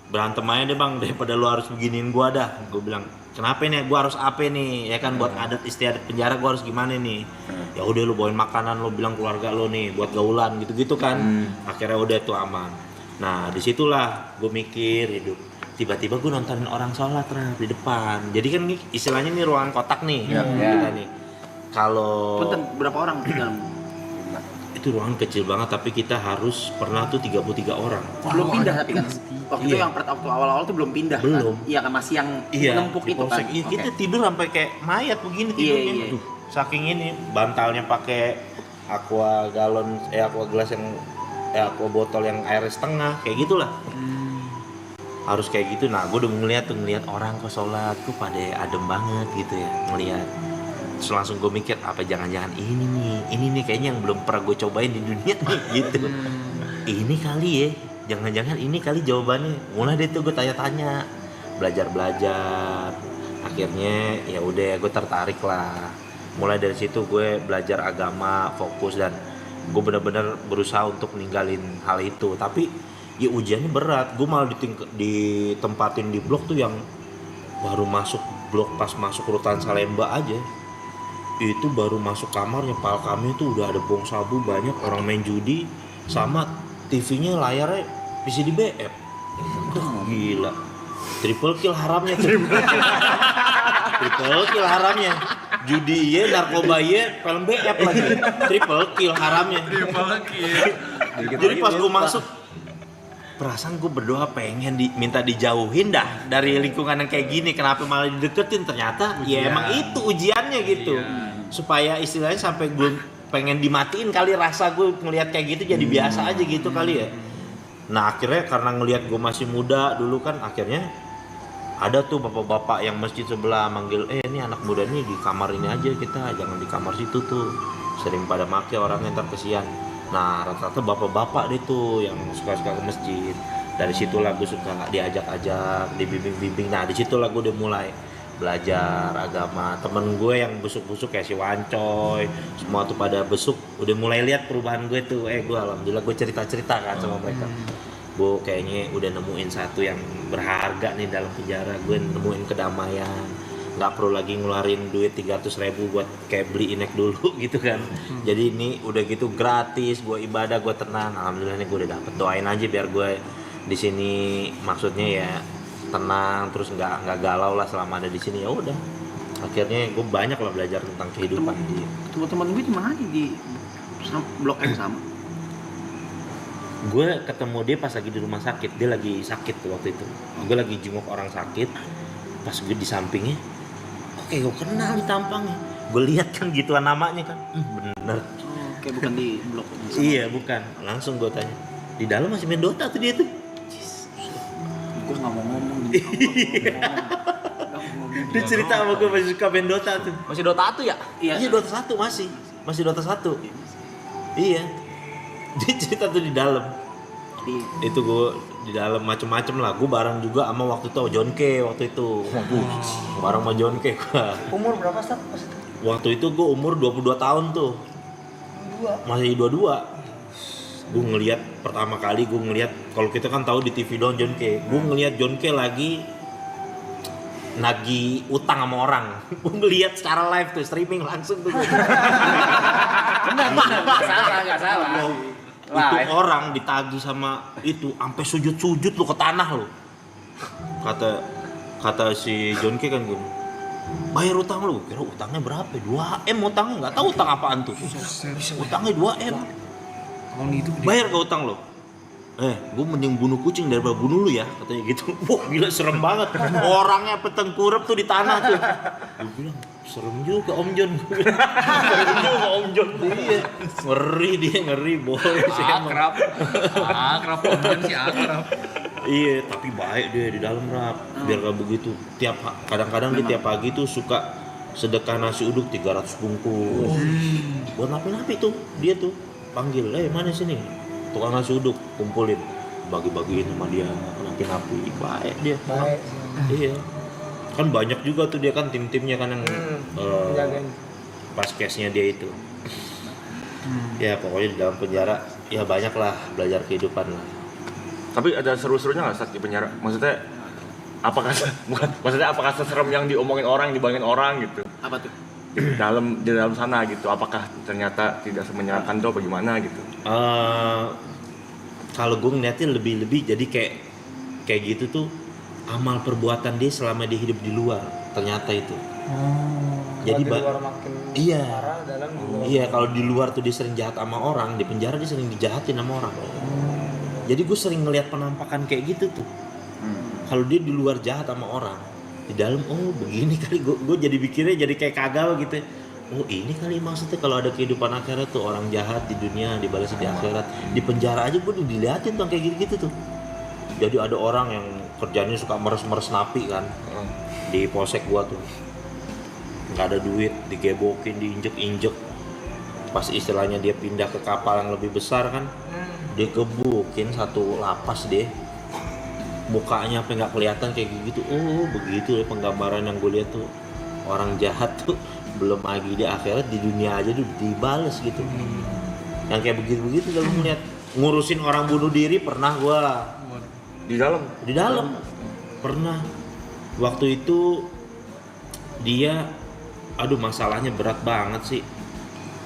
Speaker 5: berantem aja deh bang daripada lo harus beginiin gue dah. Gue bilang kenapa nih, gue harus apa nih ya kan, buat adat istiadat penjara gue harus gimana nih. Ya udah lo bawain makanan, lo bilang keluarga lo nih buat gaulan gitu kan. Akhirnya udah tuh aman. Nah disitulah gue mikir hidup. Tiba-tiba gue nontonin orang sholat di depan. Jadi kan nih istilahnya nih ruangan kotak nih. Kita nih. Kalau
Speaker 2: berapa orang di dalam?
Speaker 5: Itu ruangan kecil banget tapi kita harus pernah tuh 33 orang.
Speaker 2: Belum pindah tapi kan. Waktu itu yang waktu awal-awal tuh belum pindah.
Speaker 5: Belum.
Speaker 2: Kan? Iya kan masih yang nempuk itu kan.
Speaker 5: Iya, kita tidur sampai kayak mayat begini tidurnya.
Speaker 2: Iya.
Speaker 5: Duh, saking ini bantalnya pakai aqua galon aqua gelas yang aqua botol yang air setengah kayak gitulah. Harus kayak gitu. Nah, gue udah ngeliat orang kok sholat tuh pada adem banget gitu ya ngeliat. Terus langsung gue mikir apa jangan-jangan ini nih kayaknya yang belum pernah gue cobain di dunia nih gitu. Ini kali ya, jangan-jangan ini kali jawabannya. Mulai deh tuh gue tanya-tanya, belajar. Akhirnya ya udah gue tertarik lah. Mulai dari situ gue belajar agama, fokus dan gue benar-benar berusaha untuk ninggalin hal itu. Tapi ya ujiannya berat. Gue malah ditempatin di blok tuh yang baru masuk blok, pas masuk rutan Salemba aja itu baru masuk kamarnya pal kami tuh udah ada bong sabu banyak, orang main judi sama TV-nya layarnya PCD BF. Gila, triple kill haramnya tuh. Triple kill haramnya, judi iya, narkoba iya, film BF lagi, triple kill haramnya. Jadi pas gue masuk perasaan gue berdoa pengen minta dijauhin dah dari lingkungan yang kayak gini, kenapa malah dideketin, ternyata ya emang itu ujiannya gitu. Supaya istilahnya sampai gue pengen dimatiin kali, rasa gue ngelihat kayak gitu jadi biasa aja gitu kali ya. Nah akhirnya karena ngelihat gue masih muda dulu kan, akhirnya ada tuh bapak-bapak yang masjid sebelah manggil, ini anak muda nih di kamar ini aja kita, jangan di kamar situ tuh, sering pada make orangnya ntar kesian. Nah rata-rata bapak-bapak deh tuh yang suka-suka ke masjid. Dari situlah gue suka diajak-ajak, dibimbing-bimbing. Nah disitulah gue udah mulai belajar agama. Temen gue yang busuk-busuk kayak si Wancoy, semua tuh pada besuk, udah mulai lihat perubahan gue tuh. Gue alhamdulillah gue cerita-cerita kan sama mereka. Gue kayaknya udah nemuin satu yang berharga nih dalam penjara. Gue nemuin kedamaian. Nggak perlu lagi ngeluarin duit 300.000 buat kayak beli inek dulu gitu kan. Jadi ini udah gitu gratis, gue ibadah, gue tenang. Alhamdulillah nih gue udah dapet. Doain aja biar gue di sini maksudnya ya tenang, terus nggak galau lah selama ada di sini. Ya udah, akhirnya gue banyak lah belajar tentang kehidupan.
Speaker 2: Teman-teman gue di mana di blok yang sama?
Speaker 5: Gue ketemu dia pas lagi di rumah sakit. Dia lagi sakit tuh waktu itu. Gue lagi jenguk orang sakit. Pas gue di sampingnya, oke gue kenal di tampangnya. Gue lihat kan gituan namanya kan, bener.
Speaker 2: Oke, bukan di blok yang sama.
Speaker 5: Iya bukan. Langsung gue tanya, di dalam masih main Dota tuh dia tuh.
Speaker 2: Gue nggak mau ngomong.
Speaker 5: Dia cerita sama gue masih suka main Dota tuh.
Speaker 3: Masih Dota 1 ya?
Speaker 5: Iya Dota 1 masih Dota 1. Iya. Dia cerita tuh di dalam. Itu gue di dalam macem-macem lah. Gue bareng juga sama waktu itu John K waktu itu. Bareng sama John K gue.
Speaker 1: Umur berapa Stat pas itu?
Speaker 5: Waktu itu gue umur 22 tahun tuh. Masih 22. Gue ngelihat pertama kali kalau kita kan tahu di TV doang John K. Gue ngelihat John K lagi nagih utang sama orang. Gue ngelihat secara live tuh, streaming langsung tuh.
Speaker 3: Benar, nggak salah.
Speaker 5: Itu orang ditagih sama itu sampai sujud lu ke tanah lu. Kata si John K kan gini, bayar utang lu. Kira utangnya berapa? 2M utangnya, nggak tahu utang apaan tuh. Utangnya 2M. Bayar ke utang lo. Gue mending bunuh kucing daripada bunuh lu ya, katanya gitu. Wah gila serem banget. Orangnya petengkurap tuh di tanah tuh. Gue bilang serem juga Om John. Serem juga Om John. Iya. Ngeri boy.
Speaker 7: Akrab Om John sih akrab.
Speaker 5: Iya, tapi baik dia di dalam Rap. Biar gak begitu. Kadang-kadang dia tiap pagi tuh suka sedekah nasi uduk 300 bungkus. Buat napi-napi tuh, dia tuh panggil, mana sini? Tukang nasi uduk, kumpulin. Bagi-bagiin sama dia, napi-napi. Baik dia.
Speaker 1: Baik.
Speaker 5: Iya. Kan banyak juga tuh dia kan tim-timnya kan yang
Speaker 1: Jagain.
Speaker 5: pas case-nya dia itu. Ya pokoknya di dalam penjara ya banyak lah belajar kehidupan lah.
Speaker 4: Tapi ada seru-serunya nggak saat di penjara? Maksudnya apakah seserem yang diomongin orang, dibayangin orang gitu?
Speaker 2: Apa tuh?
Speaker 4: di dalam sana gitu, apakah ternyata tidak semenyenangkan tuh apa gimana gitu?
Speaker 5: Kalau gue ngeliatin lebih jadi kayak gitu tuh amal perbuatan dia selama dia hidup di luar ternyata itu. Jadi
Speaker 1: di luar makin
Speaker 5: iya
Speaker 1: parah, dalam di luar.
Speaker 5: iya kalau di luar tuh dia sering jahat sama orang, di penjara dia sering dijahatin sama orang. Jadi gue sering ngeliat penampakan kayak gitu tuh. Kalau dia di luar jahat sama orang, di dalam begini kali. Gue jadi pikirnya jadi kayak kagak gitu. Ini kali maksudnya kalau ada kehidupan akhirat tuh, orang jahat di dunia dibalas di akhirat. Di penjara aja gue diliatin tuh kayak gitu tuh. Jadi ada orang yang kerjanya suka meres-meres napi kan, di polsek gua tuh nggak ada duit, digebokin, diinjek-injek. Pas istilahnya dia pindah ke kapal yang lebih besar kan, dikebukin satu lapas deh, mukanya apa nggak kelihatan kayak gitu. Begitu ya penggambaran yang gue lihat tuh, orang jahat tuh belum lagi di akhirat, di dunia aja tuh dibales gitu. Yang kayak begitu kalau ngeliat ngurusin orang bunuh diri pernah gua.
Speaker 4: Di dalam
Speaker 5: Pernah. Waktu itu dia masalahnya berat banget sih.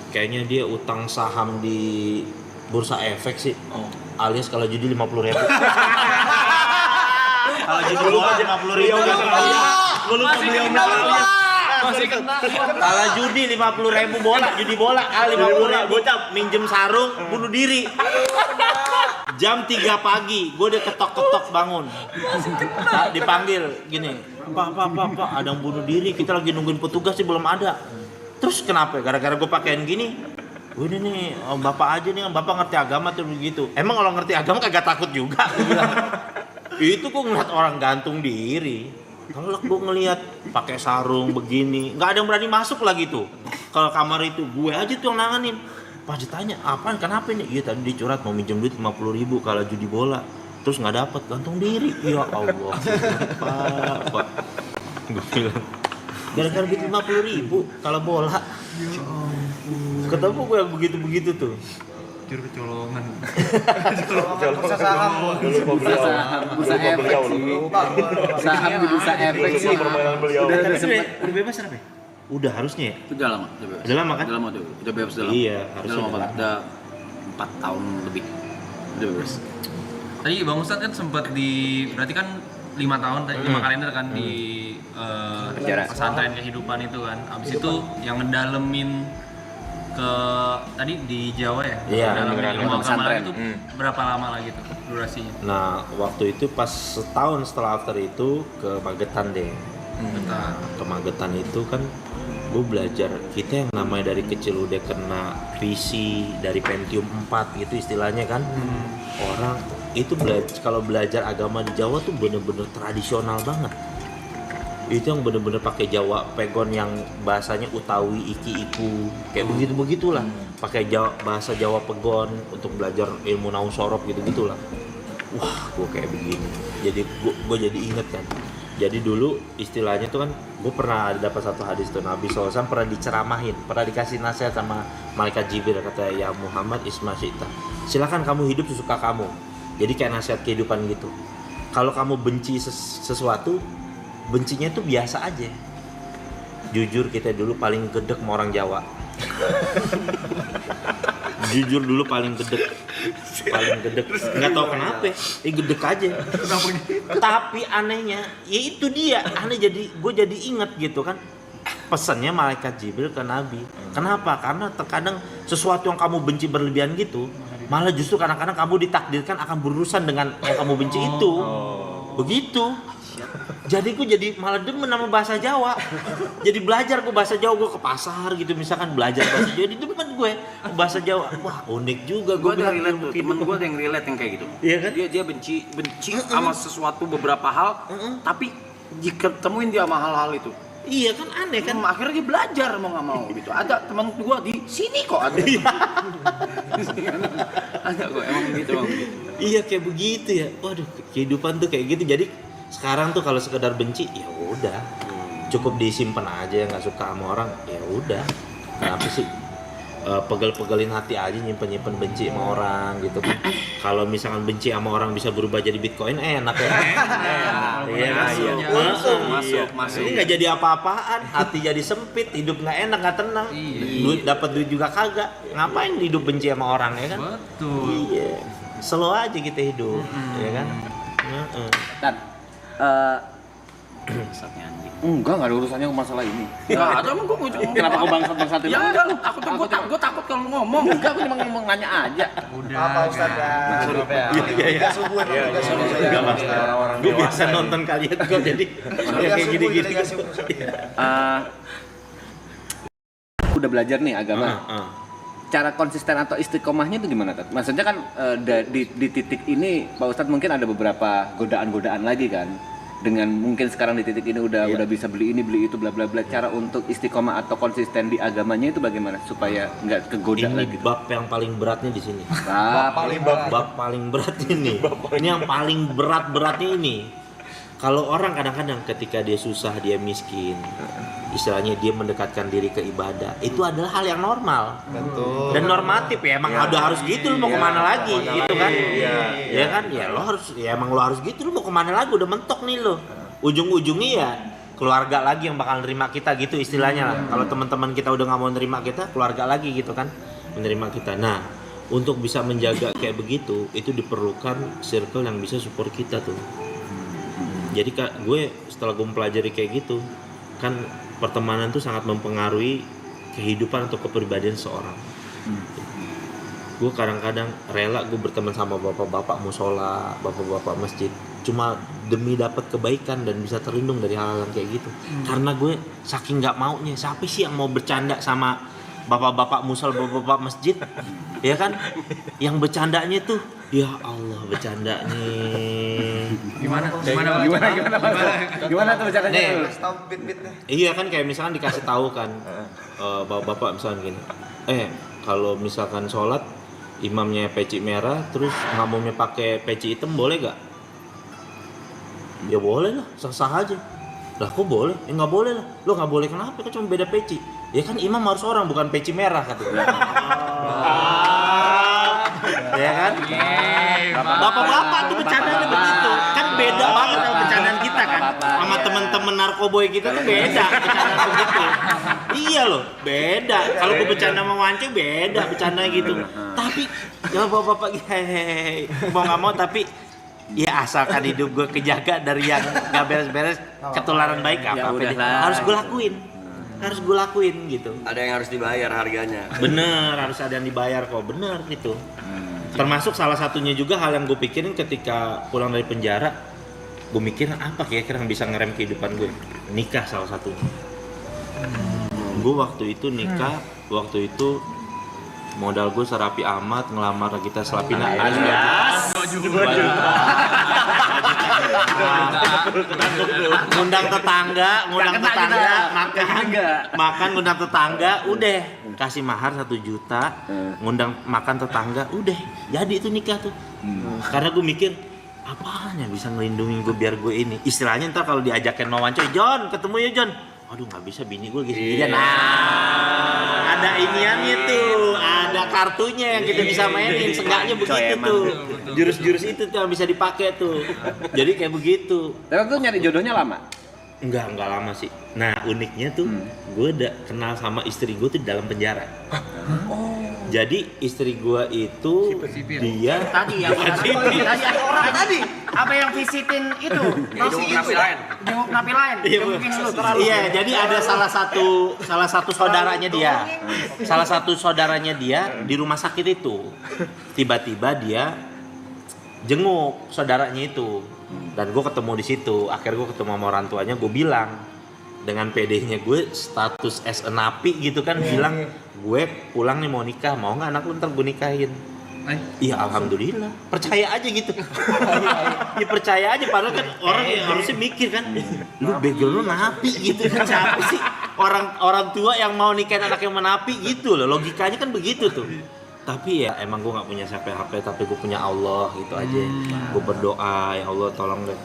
Speaker 5: Kayaknya dia utang saham di bursa efek sih. Alias kalau judi 50.000. Kalau judi bola 50.000 kan.
Speaker 7: Masih kena.
Speaker 5: Kalau judi 50.000 bola, judi bola kali 50.000 bocah minjem sarung bunuh diri. Jam 3 pagi, gue udah ketok-ketok bangun. Dipanggil gini, Pak, ada yang bunuh diri. Kita lagi nungguin petugas sih belum ada. Terus kenapa? Gara-gara gue pakaian gini. Udah nih, bapak aja nih, bapak ngerti agama tuh begitu. Emang kalau ngerti agama kagak takut juga? Itu gue ngeliat orang gantung diri. Kalau gue ngeliat pakai sarung begini, nggak ada yang berani masuk lagi tuh. Kalau kamar itu gue aja tuh yang nanganin. Pas ditanya, apaan, kenapa ini? Iya tadi dicurat mau minjem duit 50.000 kalau judi bola. Terus nggak dapet, gantung diri. Ya Allah, Pak. Gue bilang, gara-gara duit 50.000 kalau bola. Ketemu gue yang begitu-begitu tuh.
Speaker 7: Jur kecolongan.
Speaker 1: Bursa saham.
Speaker 3: Bursa efek sih. Saham di bursa efek sih. Udah sempet.
Speaker 5: Udah bebas apa? Udah harusnya ya?
Speaker 2: Udah lama, udah bebas.
Speaker 5: Udah lama kan?
Speaker 2: Udah bebas udah lama.
Speaker 5: Iya, harusnya
Speaker 2: udah lama
Speaker 5: udah
Speaker 2: banget. Udah 4 tahun lebih. Udah bebas.
Speaker 7: Tadi Bang Ustadz kan sempat berarti kan 5 tahun, 5 kalender kan di pesantren kehidupan itu kan. Abis itu yang ngedalemin ke tadi di Jawa ya?
Speaker 5: Iya,
Speaker 7: ngedalemin ilmu agama
Speaker 3: pesantren.
Speaker 7: itu berapa lama lagi tuh durasinya?
Speaker 5: Nah, waktu itu pas setahun setelah after itu ke Magetan deh. Ke Magetan itu kan gue belajar, kita yang namanya dari kecil udah kena visi dari Pentium 4 gitu istilahnya kan. Orang itu kalau belajar agama di Jawa tuh bener-bener tradisional banget. Itu yang bener-bener pakai Jawa pegon yang bahasanya Utawi, Iki, Iku, kayak begitu-begitulah. Pakai bahasa Jawa pegon untuk belajar ilmu nahu sorof gitu-gitulah. Wah, gue kayak begini. Jadi gue jadi inget kan. Jadi dulu istilahnya tuh kan, gue pernah dapat satu hadis tuh, Nabi SAW pernah diceramahin, pernah dikasih nasihat sama malaikat Jibril, kata, ya Muhammad isma syi'ta, silakan kamu hidup sesuka kamu. Jadi kayak nasihat kehidupan gitu. Kalau kamu benci sesuatu, bencinya tuh biasa aja. Jujur kita dulu paling gedek sama orang Jawa. Jujur dulu paling gedek. Nggak tahu kenapa, gedek aja. Tapi anehnya, ya itu dia. Aneh, gue jadi inget gitu kan. Pesannya malaikat Jibril ke Nabi. Kenapa? Karena terkadang sesuatu yang kamu benci berlebihan gitu, malah justru kadang-kadang kamu ditakdirkan akan berurusan dengan yang kamu benci itu. Begitu. Jadi gue jadi malah demen sama bahasa Jawa. Jadi belajar gue bahasa Jawa, gue ke pasar gitu misalkan belajar bahasa Jawa, jadi demen gue bahasa Jawa. Wah, unik juga
Speaker 2: Gue
Speaker 5: gue
Speaker 2: ada relate tuh, temen gue ada yang relate yang kayak gitu.
Speaker 5: Iya kan?
Speaker 2: Dia benci sama sesuatu beberapa hal, tapi jika temuin dia sama hal-hal itu,
Speaker 5: Iya kan aneh kan?
Speaker 2: akhirnya dia belajar mau nggak mau gitu. Ada teman gue di sini kok ada. Ada kok emang gitu.
Speaker 5: Iya kayak begitu ya. Waduh, kehidupan tuh kayak gitu. Jadi sekarang tuh kalau sekedar benci ya udah. Cukup disimpan aja, nggak suka sama orang ya udah. Kenapa sih pegel-pegelin hati aja nyimpen benci sama orang gitu kan. Kalau misalkan benci sama orang bisa berubah jadi Bitcoin enak ya. Iya masuk. Ini nggak jadi apa-apaan, hati jadi sempit, hidup nggak enak, nggak tenang. Duit dapat duit juga kagak. Ngapain hidup benci sama orang ya kan?
Speaker 7: Betul.
Speaker 5: Iya. Slow aja kita hidup, ya kan?
Speaker 3: Dan
Speaker 2: Bangsatnya anjing.
Speaker 3: enggak ada urusannya ke masalah ini.
Speaker 2: Nggak ada emang gue mau
Speaker 3: Kenapa kau bangsat-bangsatin?
Speaker 2: Ya enggak lu gue takut kalau lu ngomong.
Speaker 3: Enggak, aku cuma ngomong nanya aja.
Speaker 1: Apa Ustaz ya? Iya. Subuh
Speaker 5: Enggak mas, orang-orang gue biasa nonton kalian kok jadi kayak gini-gini.
Speaker 3: Udah belajar nih agama. Cara konsisten atau istiqomahnya itu gimana, Tat? Maksudnya kan di titik ini Pak Ustadz mungkin ada beberapa godaan-godaan lagi kan. Dengan mungkin sekarang di titik ini udah bisa beli ini beli itu bla bla bla. Cara untuk istiqomah atau konsisten di agamanya itu bagaimana supaya nggak kegoda
Speaker 5: Ini
Speaker 3: lagi?
Speaker 5: bab yang paling beratnya di sini.
Speaker 3: Bab
Speaker 5: Bab paling berat ini. Ini yang paling beratnya ini. Kalau orang kadang-kadang ketika dia susah, dia miskin, istilahnya dia mendekatkan diri ke ibadah, itu adalah hal yang normal.
Speaker 1: Betul.
Speaker 5: Dan normatif ya, emang udah harus gitu, lu mau kemana lagi gitu kan? Ya kan, ya lo harus, ya emang lo harus gitu, lu mau kemana lagi, udah mentok nih lo. Ujung-ujungnya ya keluarga lagi yang bakal nerima kita gitu istilahnya lah. Kalau teman-teman kita udah nggak mau nerima kita, keluarga lagi gitu kan menerima kita. Nah, untuk bisa menjaga kayak begitu, itu diperlukan circle yang bisa support kita tuh. Jadi gue setelah gue mempelajari kayak gitu, kan pertemanan tuh sangat mempengaruhi kehidupan atau kepribadian seorang. Gue kadang-kadang rela gue berteman sama bapak-bapak musola, bapak-bapak masjid, cuma demi dapat kebaikan dan bisa terlindung dari hal-hal yang kayak gitu. Karena gue saking nggak maunya, siapa sih yang mau bercanda sama bapak-bapak musola, bapak-bapak masjid, ya kan? Yang bercandanya tuh, ya Allah bercandanya.
Speaker 7: Gimana tuh bercandanya?
Speaker 1: Tahu bit-bitnya.
Speaker 5: Iya kan kayak misalkan dikasih tahu kan, bapak misalkan gini, kalau misalkan sholat imamnya peci merah terus makmumnya pakai peci hitam boleh gak? Ya boleh lah, sah-sah aja. Lah kok boleh? Ya nggak boleh lah. Lo nggak boleh kenapa? Kan cuma beda peci. Ya kan imam harus orang bukan peci merah katanya. Ya kan? Bapak-bapak tuh bercandanya begitu. Kan beda banget sama bercandaan kita kan. Sama temen-temen narkoboy kita tuh beda bercandaan begitu. Iya loh, beda. Kalau gue bercanda sama Wance beda bercandanya gitu. Tapi ya bapak-bapak hehehe mau nggak mau tapi ya asalkan hidup gue kejaga dari yang nggak beres-beres ketularan baik apa harus gue lakuin gitu.
Speaker 6: Ada yang harus dibayar harganya.
Speaker 5: Bener, harus ada yang dibayar kok, bener gitu. Termasuk salah satunya juga hal yang gue pikirin ketika pulang dari penjara, gue mikirin apa kira-kira yang bisa ngerem kehidupan gue. Nikah salah satunya. Gue waktu itu nikah, waktu itu modal gue serapi amat ngelamar kita Selapina ngundang tetangga makan ngundang tetangga udah kasih mahar 1 juta ngundang makan tetangga udah jadi itu nikah tuh karena gue mikir apaan yang bisa ngelindungin gue biar gue ini istilahnya ntar kalau diajakin mau Wancoy John ketemu ya John aduh nggak bisa bini gue gitu ada iniannya tuh ada kartunya yang kita bisa mainin seenggaknya begitu tuh jurus-jurus itu tuh yang bisa dipakai tuh jadi kayak begitu.
Speaker 3: Tapi tuh nyari jodohnya lama?
Speaker 5: Enggak lama sih. Nah uniknya tuh gue udah kenal sama istri gue tuh di dalam penjara. Jadi istri gue itu dia
Speaker 2: Tadi yang orang tadi apa yang visitin itu jenguk napi lain.
Speaker 5: Iya, jadi ada salah satu saudaranya dia di rumah sakit itu tiba-tiba dia jenguk saudaranya itu Dan gue ketemu di situ. Akhirnya gue ketemu sama orang tuanya, gue bilang dengan PD-nya gue status as a napi gitu kan, bilang gue pulang nih mau nikah, mau nggak anak lu ntar gue nikahin. Iya alhamdulillah, percaya aja gitu. Ya percaya aja, padahal kan orang yang harusnya mikir kan, lu background lu napi gitu kan, siapa sih orang tua yang mau nikahin anak yang menapi gitu loh, logikanya kan begitu tuh. Tapi ya emang gue nggak punya siapa HP, tapi gue punya Allah gitu aja. Gue berdoa, ya Allah tolong deh.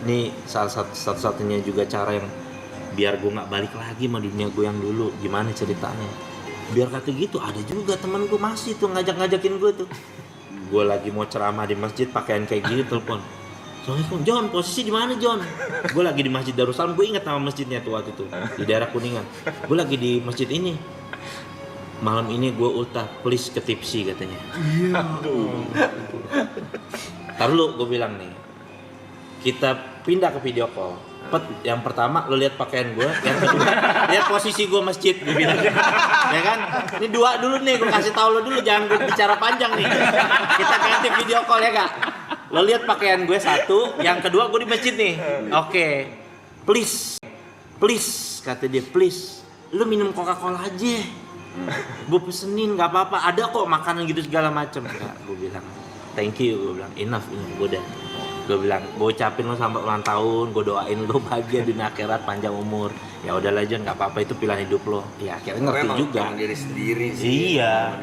Speaker 5: Ini salah satu-satunya juga cara yang biar gue nggak balik lagi sama dunia gue yang dulu. Gimana ceritanya? Biar kata gitu, ada juga teman gue masih tuh ngajakin gue tuh. Gue lagi mau ceramah di masjid pakaian kayak gini, telepon. Assalamualaikum, John, posisi di mana John? Gue lagi di Masjid Darussalam, gue inget nama masjidnya tuh waktu itu di daerah Kuningan. Gue lagi di masjid ini. Malam ini gue ultah, please ke tipsi katanya. Ntar lu, gue bilang nih, kita pindah ke video call. Yang pertama lo lihat pakaian gue, yang kedua lihat posisi gue masjid, gue bilang. Ya kan? Ini dua dulu nih, gue kasih tahu lo dulu, jangan gue bicara panjang nih. Kita ganti video call ya kak. Lo lihat pakaian gue satu, yang kedua gue di masjid nih. Oke. Please kata dia, please lo minum Coca-Cola aja. Gue pesenin nggak apa-apa, ada kok makanan gitu segala macam. Gue bilang thank you, gue bilang enough ini, gue udah. Gue bilang, gue ucapin lo sampai ulang tahun, gue doain lo bahagia di akhirat, panjang umur. Ya udahlah John, nggak apa-apa, itu pilihan hidup lo. Ya akhirnya ngerti juga.
Speaker 6: Kemauan diri sendiri sih.
Speaker 5: Iya.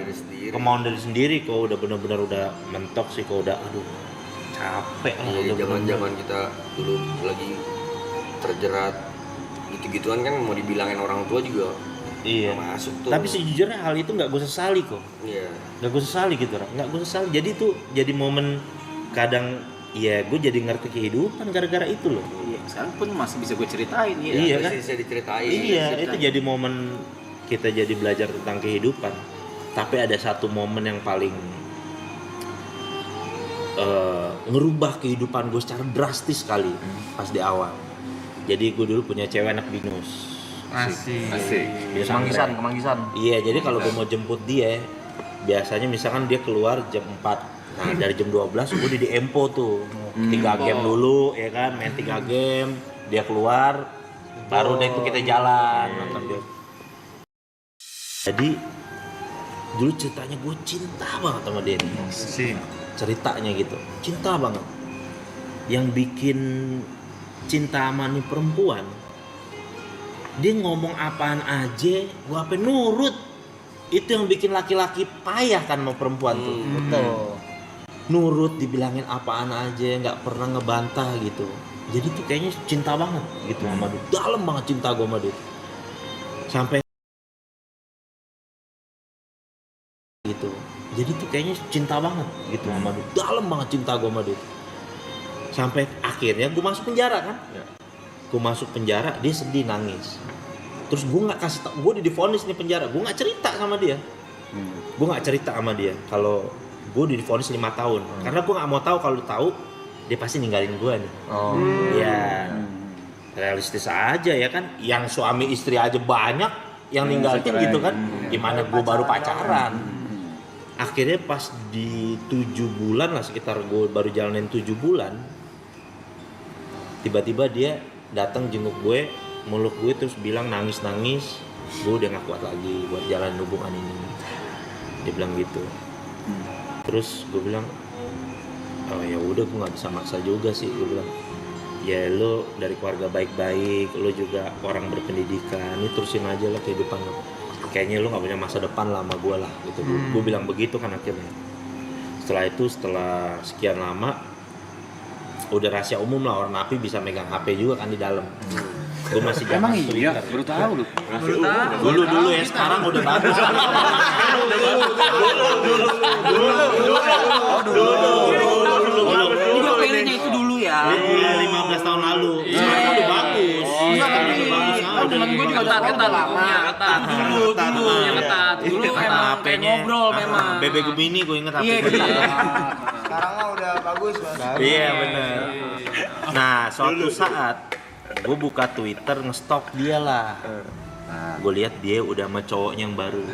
Speaker 5: Kemauan diri sendiri, kok udah bener-bener udah mentok sih, kok udah aduh capek lah.
Speaker 6: Iya, zaman-zaman kita dulu lagi terjerat gitu-gituan kan, mau dibilangin orang tua juga.
Speaker 5: Iya.
Speaker 6: Masuk tuh.
Speaker 5: Tapi sejujurnya hal itu nggak gue sesali kok.
Speaker 6: Iya.
Speaker 5: Nggak gue sesali gitu, nggak gue sesali. Jadi tuh jadi momen kadang. Iya, gue jadi ngerti kehidupan gara-gara itu loh.
Speaker 2: Iya, sekarang pun masih bisa gue ceritain ya.
Speaker 5: Iya kan?
Speaker 6: Bisa diceritain.
Speaker 5: Iya, itu jadi momen kita jadi belajar tentang kehidupan. Tapi ada satu momen yang paling ngerubah kehidupan gue secara drastis sekali pas di awal. Jadi gue dulu punya cewek anak binus.
Speaker 7: Asik.
Speaker 1: Kemanggisan.
Speaker 5: Iya, jadi kalau gue mau jemput dia, biasanya misalkan dia keluar jam 4. Nah dari jam 12 gue di Empo tuh 3 game dulu ya kan, main 3 game, dia keluar baru deh itu kita jalan nonton dia. Jadi dulu ceritanya gue cinta banget sama dia nih. Ceritanya gitu, cinta banget. Yang bikin cinta sama nih perempuan, dia ngomong apaan aja gue apa nurut. Itu yang bikin laki-laki payah kan sama perempuan tuh. Betul. Nurut, dibilangin apaan aja, nggak pernah ngebantah gitu. Jadi tuh kayaknya cinta banget gitu sama dia. Dalam banget cinta gue sama dia. Sampai gitu. Jadi tuh kayaknya cinta banget gitu sama dia. Dalam banget cinta gue sama dia. Sampai akhirnya gue masuk penjara kan. Gue masuk penjara, dia sedih nangis. Terus gue nggak kasih tau, gue udah divonis nih penjara. Gue nggak cerita sama dia. Gue nggak cerita sama dia kalau gue udah divonis 5 tahun. Karena gue nggak mau tahu, kalau tahu dia pasti ninggalin gue nih. Ya realistis aja ya kan. Yang suami istri aja banyak yang ninggalin gitu kan. Gimana gue baru pacaran. Akhirnya pas di 7 bulan lah, sekitar gue baru jalanin 7 bulan, tiba-tiba dia datang jenguk gue, meluk gue, terus bilang nangis-nangis, gue udah gak kuat lagi buat jalan hubungan ini. Dia bilang gitu. Terus gue bilang, oh ya udah, gue nggak bisa maksa juga sih. Gue bilang, ya lo dari keluarga baik-baik, lo juga orang berpendidikan, ini terusin aja lah kehidupan lo. Kayaknya lo nggak punya masa depan lah sama gue lah gitu. Gue bilang begitu kan akhirnya. Setelah itu, setelah sekian lama, udah rahasia umum lah, orang napi bisa megang HP juga kan di dalam. Gue masih
Speaker 3: Emang
Speaker 5: zaman
Speaker 3: iya,
Speaker 5: Twitter.
Speaker 3: baru tahu lu.
Speaker 5: Dulu ya, sekarang udah bagus.
Speaker 2: Ini gue pilihnya itu dulu ya.
Speaker 5: Iya, 15 tahun lalu. Sekarang udah bagus. Sekarang udah bagus.
Speaker 7: Temen gue juga ketat lama. Ketat dulu yang ketat. Dulu emang kayak ngobrol memang.
Speaker 5: Bebek Gemini gue inget
Speaker 7: Iya.
Speaker 1: Sekarang mah udah bagus, Mas.
Speaker 5: Iya bener. Nah suatu saat gue buka Twitter, ngestok dia lah. Gue lihat dia udah sama cowoknya yang baru.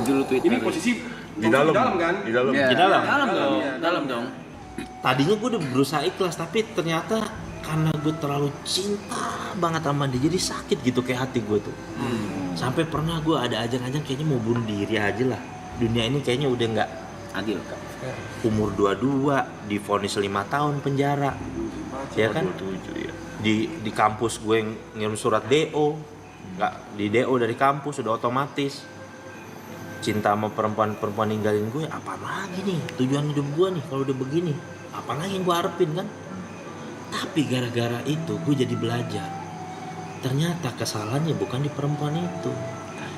Speaker 2: Dulu Twitter.
Speaker 8: Ini posisi
Speaker 4: Di dalam
Speaker 8: kan?
Speaker 4: Di dalam.
Speaker 3: Iya.
Speaker 5: Di dalam.
Speaker 2: Dalam dong.
Speaker 5: tadinya gue udah berusaha ikhlas, tapi ternyata karena gue terlalu cinta banget sama dia, jadi sakit gitu kayak hati gue tuh. Sampai pernah gue ada ajang-ajang kayaknya mau bunuh diri aja lah. Dunia ini kayaknya udah nggak adil. Umur 22 divonis 5 tahun penjara, ya kan?
Speaker 4: 27 ya.
Speaker 5: Di kampus gue ngirim surat DO, nggak di DO dari kampus udah otomatis. Cinta sama perempuan ninggalin gue, apa lagi nih tujuan hidup gue nih kalau udah begini? Apa lagi yang gue harapin kan? Tapi gara-gara itu gue jadi belajar. Ternyata kesalahannya bukan di perempuan itu.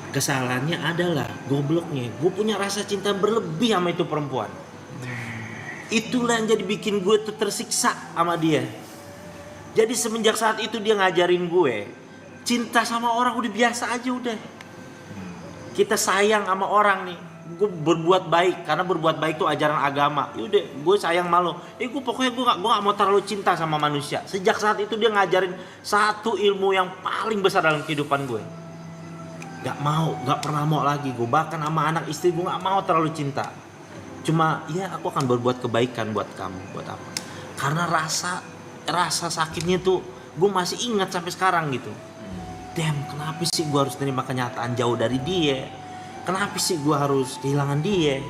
Speaker 5: Kesalahannya adalah gobloknya gue punya rasa cinta berlebih sama itu perempuan. Itulah yang jadi bikin gue tuh tersiksa sama dia. Jadi semenjak saat itu dia ngajarin gue cinta sama orang udah biasa aja udah. Kita sayang sama orang nih, gue berbuat baik karena berbuat baik itu ajaran agama. Yaudah, gue sayang sama lo. Gue pokoknya gue gak mau terlalu cinta sama manusia. Sejak saat itu dia ngajarin satu ilmu yang paling besar dalam kehidupan gue. Gak pernah mau lagi gue. Bahkan sama anak istri gue gak mau terlalu cinta. Cuma ya aku akan berbuat kebaikan buat kamu, buat apa? Karena rasa sakitnya tuh gue masih ingat sampai sekarang gitu. Damn, kenapa sih gue harus terima kenyataan jauh dari dia? Kenapa sih gue harus kehilangan dia?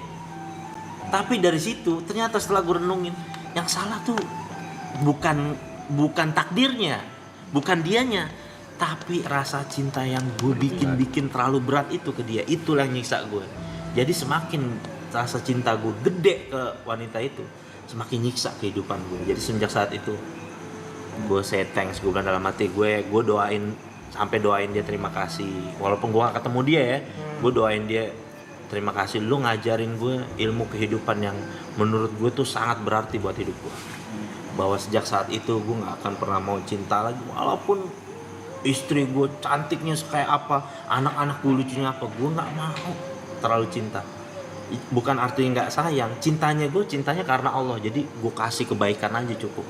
Speaker 5: Tapi dari situ ternyata setelah gue renungin, yang salah tuh bukan takdirnya, bukan dianya, tapi rasa cinta yang gue bikin terlalu berat itu ke dia. Itulah yang nyiksa gue. Jadi semakin rasa cinta gue gede ke wanita itu, semakin nyiksa kehidupan gue. Jadi semenjak saat itu gue say thanks, gue bilang dalam hati gue doain dia terima kasih. Walaupun gue gak ketemu dia ya, gue doain dia terima kasih. Lu ngajarin gue ilmu kehidupan yang menurut gue tuh sangat berarti buat hidup gue. Bahwa sejak saat itu gue gak akan pernah mau cinta lagi. Walaupun istri gue cantiknya kayak apa, anak-anak gue lucunya apa, gue gak mau terlalu cinta. Bukan artinya gak sayang, cintanya karena Allah. Jadi gue kasih kebaikan aja cukup.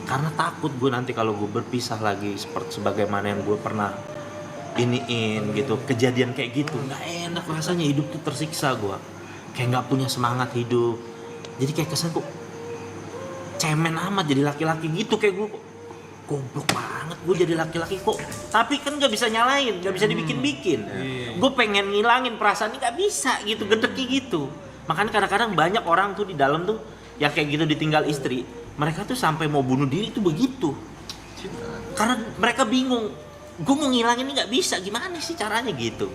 Speaker 5: Karena takut gue nanti kalau gue berpisah lagi seperti sebagaimana yang gue pernah iniin gitu, kejadian kayak gitu, nggak enak rasanya, hidup tuh tersiksa gue, kayak nggak punya semangat hidup. Jadi kayak kesan kok cemen amat jadi laki-laki gitu, kayak gue goblok banget gue jadi laki-laki kok. Tapi kan nggak bisa nyalain, nggak bisa dibikin-bikin. Gue pengen ngilangin perasaan ini nggak bisa gitu, gedeki gitu. Makanya kadang-kadang banyak orang tuh di dalam tuh yang kayak gitu ditinggal istri, mereka tuh sampai mau bunuh diri tuh begitu. Karena mereka bingung, gue mau ngilangin ini nggak bisa, gimana sih caranya gitu.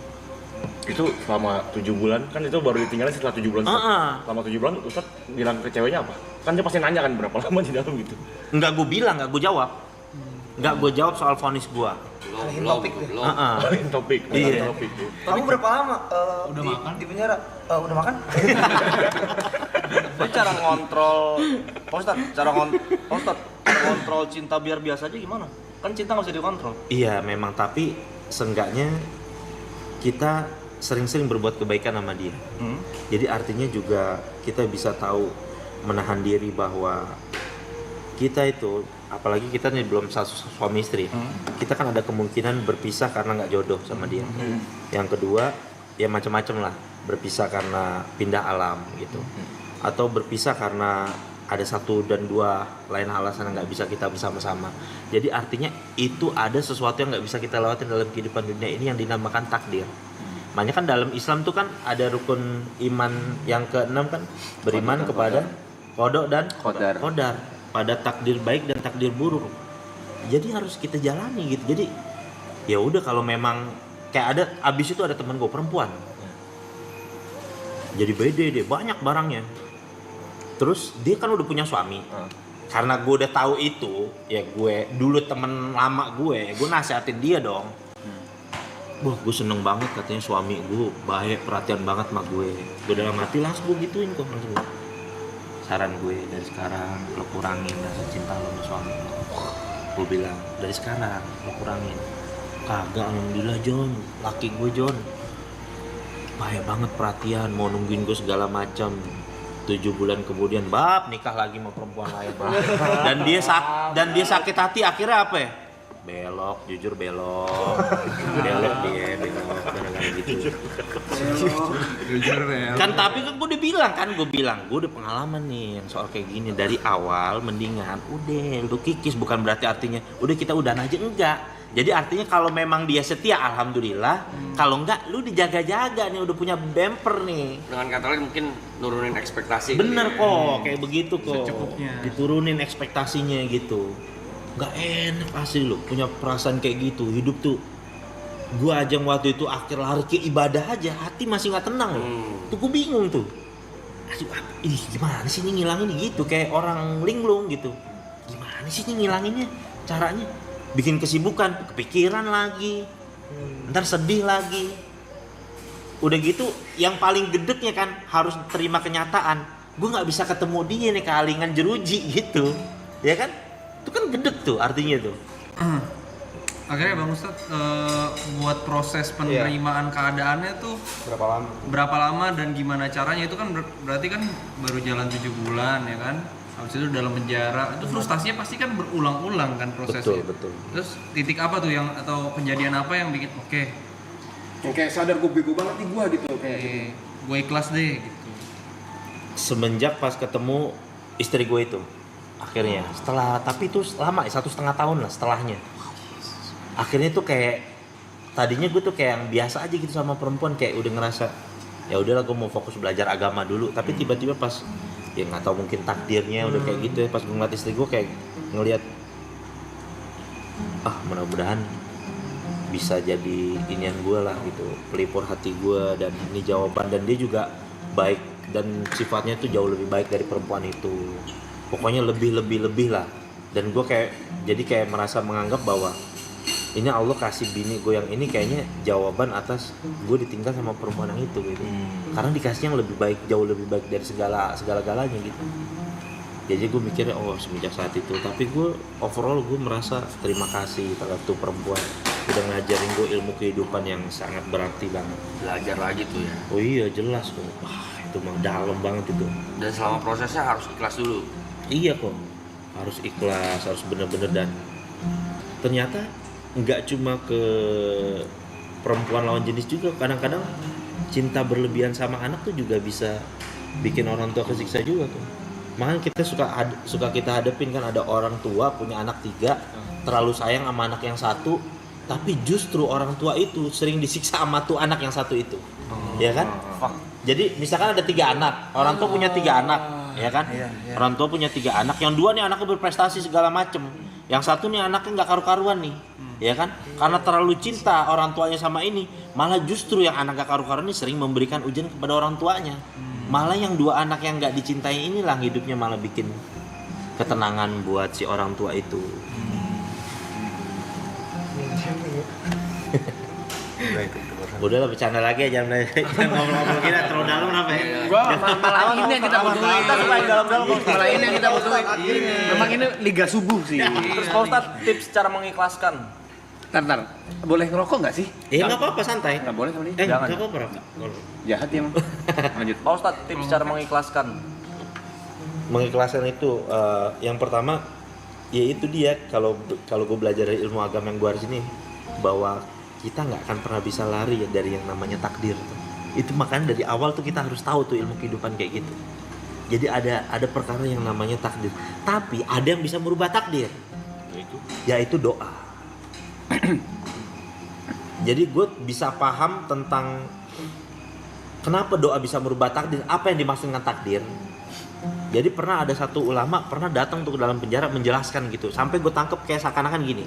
Speaker 4: Itu selama 7 bulan, kan itu baru ditinggalin setelah 7 bulan. Selama 7 bulan Ustadz bilang ke ceweknya apa? Kan dia pasti nanya kan berapa lama di dalam gitu.
Speaker 5: Nggak gue bilang, nggak gue jawab. Nggak gue jawab soal vonis gue.
Speaker 1: Alihin topik deh.
Speaker 5: Iya.
Speaker 1: Kamu berapa lama
Speaker 7: Udah makan?
Speaker 1: di penjara? Udah makan?
Speaker 9: Tapi cara ngontrol, cara ngontrol cinta biar biasa aja gimana? Kan cinta nggak bisa dikontrol.
Speaker 5: Iya memang, tapi seenggaknya kita sering-sering berbuat kebaikan sama dia. Jadi artinya juga kita bisa tahu menahan diri bahwa kita itu, apalagi kita nih belum suami istri, kita kan ada kemungkinan berpisah karena nggak jodoh sama dia. Yang kedua ya macam-macam lah, berpisah karena pindah alam gitu, atau berpisah karena ada 1 dan 2 lain alasan yang nggak bisa kita bersama-sama. Jadi artinya itu ada sesuatu yang nggak bisa kita lewatin dalam kehidupan dunia ini yang dinamakan takdir. Makanya kan dalam Islam tuh kan ada rukun iman yang ke-6 kan, beriman kepada qada dan qadar, pada takdir baik dan takdir buruk. Jadi harus kita jalani gitu. Jadi ya udah, kalau memang kayak abis itu ada temen gue perempuan, jadi beda deh, banyak barangnya. Terus dia kan udah punya suami. Karena gue udah tahu itu, ya gue dulu temen lama gue nasihatin dia dong. Wah, gue seneng banget katanya suami gue baik, perhatian banget sama gue. Gue dalam hati langsung gue gituin kok langsung. Saran gue dari sekarang lo kurangin rasa cinta lo sama suami lo. Gue bilang dari sekarang lo kurangin. Kagak, alhamdulillah John, laki gue John baik banget, perhatian, mau nungguin gue segala macam. 7 bulan kemudian nikah lagi sama perempuan lain. Dan dia sakit hati, akhirnya apa ya? belok, jujur belok, belok dia, belok, gara-gara gitu. Kan tapi kan gue udah bilang kan, gue udah pengalaman nih yang soal kayak gini dari awal, mendingan udah lu kikis, bukan berarti artinya udah kita udahan aja, enggak. Jadi artinya kalau memang dia setia, alhamdulillah. Kalau enggak, lu dijaga-jaga nih, udah punya bumper nih.
Speaker 6: Dengan kata lain mungkin nurunin ekspektasi.
Speaker 5: Bener kok, kayak begitu kok.
Speaker 7: Secukupnya.
Speaker 5: Diturunin ekspektasinya gitu. Gak enak asli lu punya perasaan kayak gitu. Hidup tuh, gua aja waktu itu akhir lari ke ibadah aja, hati masih nggak tenang loh. Tuh gua bingung tuh. Aduh, ini gimana sih ini ngilangin gitu, kayak orang linglung gitu. Gimana sih ini ngilanginnya? Caranya bikin kesibukan, kepikiran lagi. Ntar sedih lagi. Udah gitu, yang paling gedeknya kan harus terima kenyataan. Gua nggak bisa ketemu dia nih, kalingan jeruji gitu, ya kan? Itu kan gedek tuh artinya tuh.
Speaker 7: Akhirnya Bang Ustadz buat proses penerimaan keadaannya tuh berapa lama dan gimana caranya, itu kan berarti kan baru jalan 7 bulan ya kan, habis itu dalam penjara, itu frustasinya pasti kan berulang-ulang kan prosesnya.
Speaker 5: Betul.
Speaker 7: Terus titik apa tuh yang atau kejadian apa yang bikin
Speaker 3: Kayak sadar gue bego banget nih gue gitu kayak
Speaker 7: gue ikhlas deh gitu.
Speaker 5: Semenjak pas ketemu istri gue itu, akhirnya setelah, tapi itu lama 1,5 tahun lah setelahnya. Akhirnya tuh kayak tadinya gue tuh kayak yang biasa aja gitu sama perempuan, kayak udah ngerasa ya udahlah gue mau fokus belajar agama dulu. Tapi tiba-tiba pas ya nggak tahu mungkin takdirnya udah kayak gitu ya, pas gue ngeliat istri gue kayak ngelihat mudah-mudahan bisa jadi inian gue lah gitu, pelipur hati gue, dan ini jawaban, dan dia juga baik dan sifatnya tuh jauh lebih baik dari perempuan itu. Pokoknya lebih lah. Dan gue kayak merasa menganggap bahwa ini Allah kasih bini gue yang ini kayaknya jawaban atas gue ditinggal sama perempuan yang itu gitu. Karena dikasih yang lebih baik, jauh lebih baik dari segala-galanya gitu. Jadi gue mikirnya semenjak saat itu. Tapi gue overall gue merasa terima kasih terhadap tuh perempuan, udah ngajarin gue ilmu kehidupan yang sangat berarti banget.
Speaker 6: Belajar lagi tuh ya.
Speaker 5: Oh iya jelas kok. Itu mah dalam banget itu.
Speaker 6: Dan selama prosesnya harus ikhlas dulu.
Speaker 5: Iya kok, harus ikhlas, harus bener-bener. Dan ternyata nggak cuma ke perempuan lawan jenis juga, kadang-kadang cinta berlebihan sama anak tuh juga bisa bikin orang tua kesiksa juga tuh. Makanya kita suka kita hadapin kan, ada orang tua punya anak 3, terlalu sayang sama anak yang 1, tapi justru orang tua itu sering disiksa sama tuh anak yang 1 itu, ya kan? Jadi misalkan ada 3 anak, orang tua punya 3 anak, ya kan? Orang tua punya 3 anak, yang 2 nih anaknya berprestasi segala macem, yang 1 nih anaknya nggak karu-karuan nih, ya kan? Karena terlalu cinta orang tuanya sama ini, malah justru yang anak gak karu-karuan ini sering memberikan ujian kepada orang tuanya. Malah yang 2 anak yang nggak dicintai inilah hidupnya malah bikin ketenangan buat si orang tua itu. Udah lah, bercanda lagi aja, jangan ngomong-ngomong kita terlalu dalam apa ya?
Speaker 3: Malah ini yang kita butuhin. Malah ini yang kita butuhin. Memang ini liga subuh sih.
Speaker 9: Terus Pak Ustadz, tips cara mengikhlaskan.
Speaker 3: Ntar, boleh ngerokok nggak sih?
Speaker 5: Nggak apa-apa, santai.
Speaker 3: Nggak boleh sama dia.
Speaker 9: Jangan.
Speaker 5: Nggak apa-apa.
Speaker 3: Jahat ya, Mang. Lanjut.
Speaker 9: Pak Ustadz, tips cara mengikhlaskan.
Speaker 5: Mengikhlaskan itu yang pertama, ya itu dia, kalau gue belajar dari ilmu agama yang gue hari ini, bahwa kita nggak akan pernah bisa lari ya dari yang namanya takdir. Itu makanya dari awal tuh kita harus tahu tuh ilmu kehidupan kayak gitu. Jadi ada perkara yang namanya takdir, tapi ada yang bisa merubah takdir, yaitu doa. Jadi gue bisa paham tentang kenapa doa bisa merubah takdir, apa yang dimaksud dengan takdir. Jadi pernah ada satu ulama pernah datang tuh ke dalam penjara menjelaskan gitu, sampai gue tangkep kayak seakan-akan gini,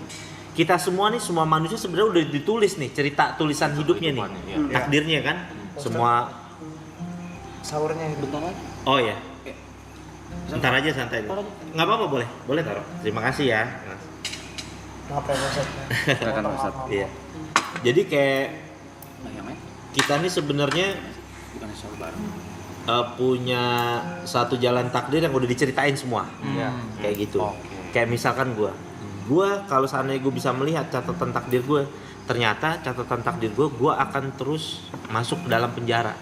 Speaker 5: kita semua nih, semua manusia sebenarnya udah ditulis nih cerita tulisan hidupnya nih, takdirnya kan, semua.
Speaker 1: Sahurnya bentar lagi.
Speaker 5: Oh ya, bentar aja santai. Nggak apa-apa, boleh taruh. Terima kasih ya.
Speaker 1: Maaf ya Ustaz.
Speaker 3: Silakan Ustaz.
Speaker 5: Iya. Jadi kayak kita nih sebenarnya punya satu jalan takdir yang udah diceritain semua. Kayak gitu. Kayak misalkan gue kalau seandainya gue bisa melihat catatan takdir gue, ternyata catatan takdir gue akan terus masuk ke dalam penjara.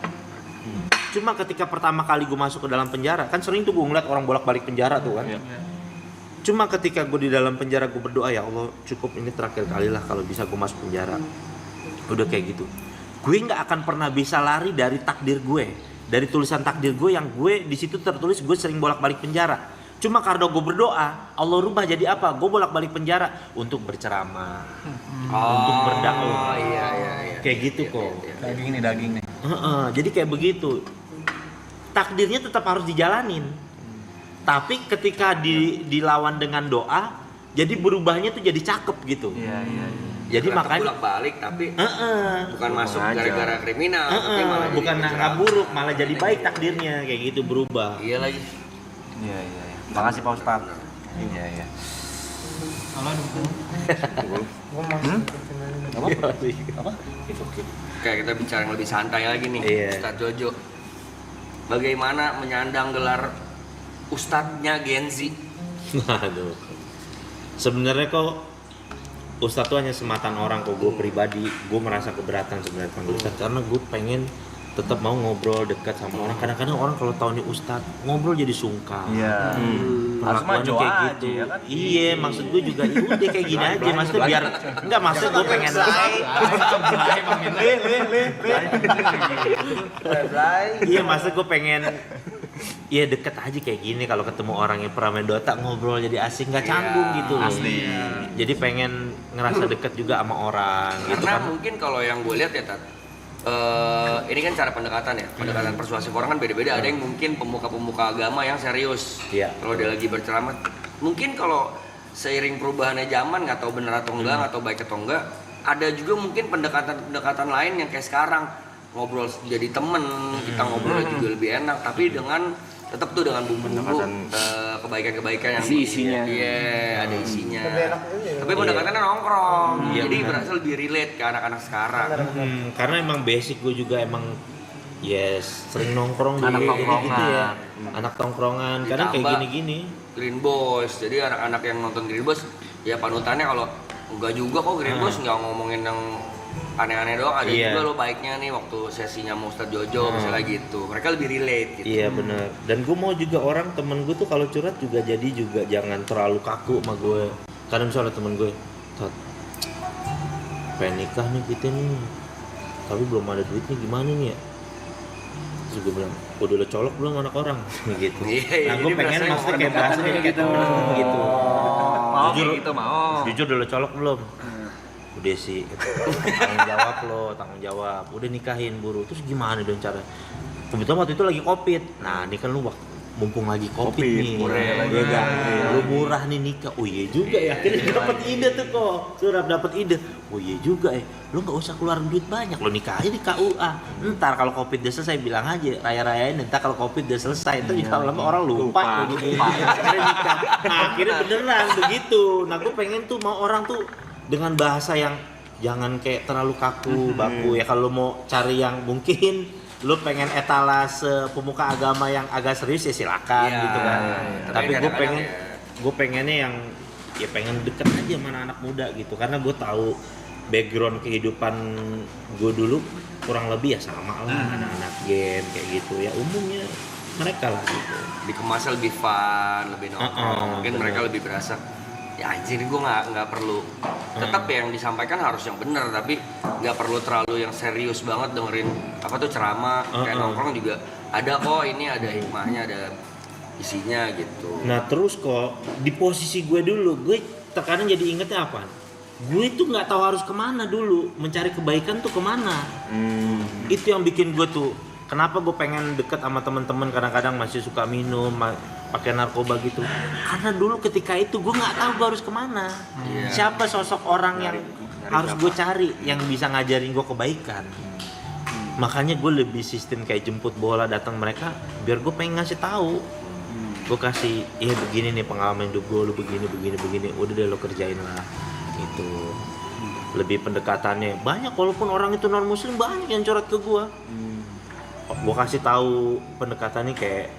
Speaker 5: Cuma ketika pertama kali gue masuk ke dalam penjara, kan sering tuh gue ngeliat orang bolak-balik penjara tuh kan. Cuma ketika gue di dalam penjara gue berdoa, ya Allah cukup ini terakhir kali lah kalau bisa gue masuk penjara. Udah kayak gitu. Gue nggak akan pernah bisa lari dari takdir gue, dari tulisan takdir gue yang gue di situ tertulis gue sering bolak-balik penjara. Cuma karena gue berdoa, Allah rubah jadi apa? Gue bolak-balik penjara untuk berceramah, untuk berdakwah.
Speaker 6: Iya.
Speaker 5: Kayak gitu kok.
Speaker 9: Daging nih.
Speaker 5: Jadi kayak begitu. Takdirnya tetap harus dijalanin. Tapi ketika dilawan dengan doa, jadi berubahnya tuh jadi cakep gitu.
Speaker 9: Iya.
Speaker 5: Jadi makanya
Speaker 6: bolak-balik tapi bukan masuk gara-gara kriminal, tapi malah
Speaker 5: bukan nggak buruk, malah jadi baik takdirnya kayak gitu berubah.
Speaker 6: Iya lagi.
Speaker 9: Iya. Makasih Pak Ustadz. Iya.
Speaker 1: Gua masuk
Speaker 9: Apa?
Speaker 6: Kayak kita bicara yang lebih santai lagi nih,
Speaker 5: Iya.
Speaker 6: Ustadz Jojo. Bagaimana menyandang gelar Ustadznya Gen Z?
Speaker 5: Aduh. Sebenarnya kok Ustadz tuh hanya sematan orang kok. Gue pribadi, gue merasa keberatan sebenarnya panggil Ustadz karena gue pengen tetap mau ngobrol dekat sama orang. Kadang-kadang orang kalau tahu nih Ustadz ngobrol jadi sungkan.
Speaker 9: Iya.
Speaker 5: Perlakuannya kayak gitu.
Speaker 9: Aja, ya kan?
Speaker 5: Iya, maksud gue juga udah kayak gini aja. Maksudnya biar enggak, maksud gue pengen Iya, maksud gue pengen ya deket aja kayak gini. Kalau ketemu orang yang pernah main Dota ngobrol jadi asing, nggak canggung gitu loh.
Speaker 9: Asli.
Speaker 5: Jadi pengen ngerasa deket juga sama orang gitu
Speaker 6: Karena
Speaker 5: kan.
Speaker 6: mungkin kalau yang gue lihat ya Tat, ini kan cara pendekatan ya, pendekatan persuasif orang kan beda-beda. Ada yang mungkin pemuka-pemuka agama yang serius.
Speaker 5: Iya.
Speaker 6: Kalau dia lagi berceramah, mungkin kalau seiring perubahannya zaman, nggak tahu benar atau enggak, nggak tahu baik atau enggak, ada juga mungkin pendekatan-pendekatan lain yang kayak sekarang ngobrol jadi temen, kita ngobrol juga lebih enak, tapi dengan tetap tuh dengan bumbu-bumbu kebaikan-kebaikan yang
Speaker 3: Isinya.
Speaker 6: Iya, ada isinya.
Speaker 1: Lebih enak aja ya.
Speaker 6: Tapi pendekatannya nongkrong,
Speaker 5: Iya,
Speaker 6: jadi
Speaker 5: benar.
Speaker 6: berasa lebih relate ke anak-anak sekarang.
Speaker 5: Karena emang basic gue juga emang sering nongkrong
Speaker 3: Anak
Speaker 5: dulu,
Speaker 3: tongkrongan.
Speaker 5: gitu ya. Anak tongkrongan, kadang kayak
Speaker 6: Ditambah
Speaker 5: gini-gini.
Speaker 6: Green Boys, jadi anak-anak yang nonton Green Boys ya panutannya. Kalau enggak juga kok Green Boys nggak ngomongin yang aneh-aneh doang, ada
Speaker 5: Iya.
Speaker 6: juga lo baiknya nih waktu sesinya mau Ustadz Jojo misalnya gitu, mereka lebih relate gitu.
Speaker 5: Iya bener. Dan gue mau juga orang temen gue tuh kalau curhat juga jadi juga jangan terlalu kaku sama gue. Kadang misalnya temen gue, Tat, pengen nikah nih kita nih, tapi belum ada duitnya gimana nih ya? Terus gue bilang, udah lo colok belum anak orang? Gitu.
Speaker 6: Iya,
Speaker 5: Nah gue
Speaker 6: jadi
Speaker 5: pengen
Speaker 6: berasa
Speaker 5: maksudnya kayak
Speaker 6: ngomongin
Speaker 5: bahasa kayak gitu. Gitu.
Speaker 9: Mau
Speaker 5: Jujur,
Speaker 9: gitu mau.
Speaker 5: jujur udah lo colok belum? Udah sih, tanggung jawab lo, tanggung jawab. Udah nikahin buru, terus gimana dong cara? Kebetulan waktu itu lagi covid. Nah ini kan lu mumpung lagi covid nih,
Speaker 9: murah lagi.
Speaker 5: ya kan? Lu murah nih nikah. Oh iya juga ya, akhirnya dapet ide tuh kok. Sudah dapet ide. Oh iya juga ya, lu nggak usah keluarin duit banyak, lo nikah aja di KUA. Ntar kalau covid udah selesai bilang aja, raya-rayain. Ntar kalau covid udah selesai, itu lama orang lupa. Gitu. Akhirnya nikah. Nah, akhirnya beneran begitu. Nah gue pengen tuh mau orang tuh dengan bahasa yang jangan kayak terlalu kaku, baku ya. Kalau mau cari yang mungkin lu pengen etalase pemuka agama yang agak serius ya silakan
Speaker 6: Iya,
Speaker 5: gitu kan.
Speaker 6: iya.
Speaker 5: Tapi
Speaker 6: Tapi kadang-kadang
Speaker 5: gue pengennya yang ya pengen deket aja sama anak muda gitu, karena gue tahu background kehidupan gue dulu kurang lebih ya sama lah, anak-anak game kayak gitu ya, umumnya mereka lah gitu.
Speaker 6: dikemasnya lebih fun, lebih nongkrong, mungkin
Speaker 5: bener.
Speaker 6: mereka lebih berasa ya anjir gue nggak perlu, tetap yang disampaikan harus yang benar, tapi nggak perlu terlalu yang serius banget dengerin apa tuh ceramah. Kayak nongkrong juga ada kok, ini ada hikmahnya, ada isinya gitu.
Speaker 5: Nah terus kok di posisi gue dulu, gue terkadang jadi ingetnya apa? Gue tuh nggak tahu harus kemana dulu, mencari kebaikan tuh kemana. Itu yang bikin gue tuh, kenapa gue pengen deket sama teman-teman kadang-kadang masih suka minum, pakai narkoba gitu. Karena dulu ketika itu gue nggak tahu gue harus kemana. Siapa sosok orang yang harus gue cari yang bisa ngajarin gue kebaikan. Makanya gue lebih sistem kayak jemput bola, datang mereka biar gue pengen ngasih tahu. Gue kasih, begini nih pengalaman hidup gue, lu begini, udah deh lo kerjain lah gitu. Lebih pendekatannya banyak, walaupun orang itu non muslim banyak yang curhat ke gue. Gue kasih tahu pendekatannya kayak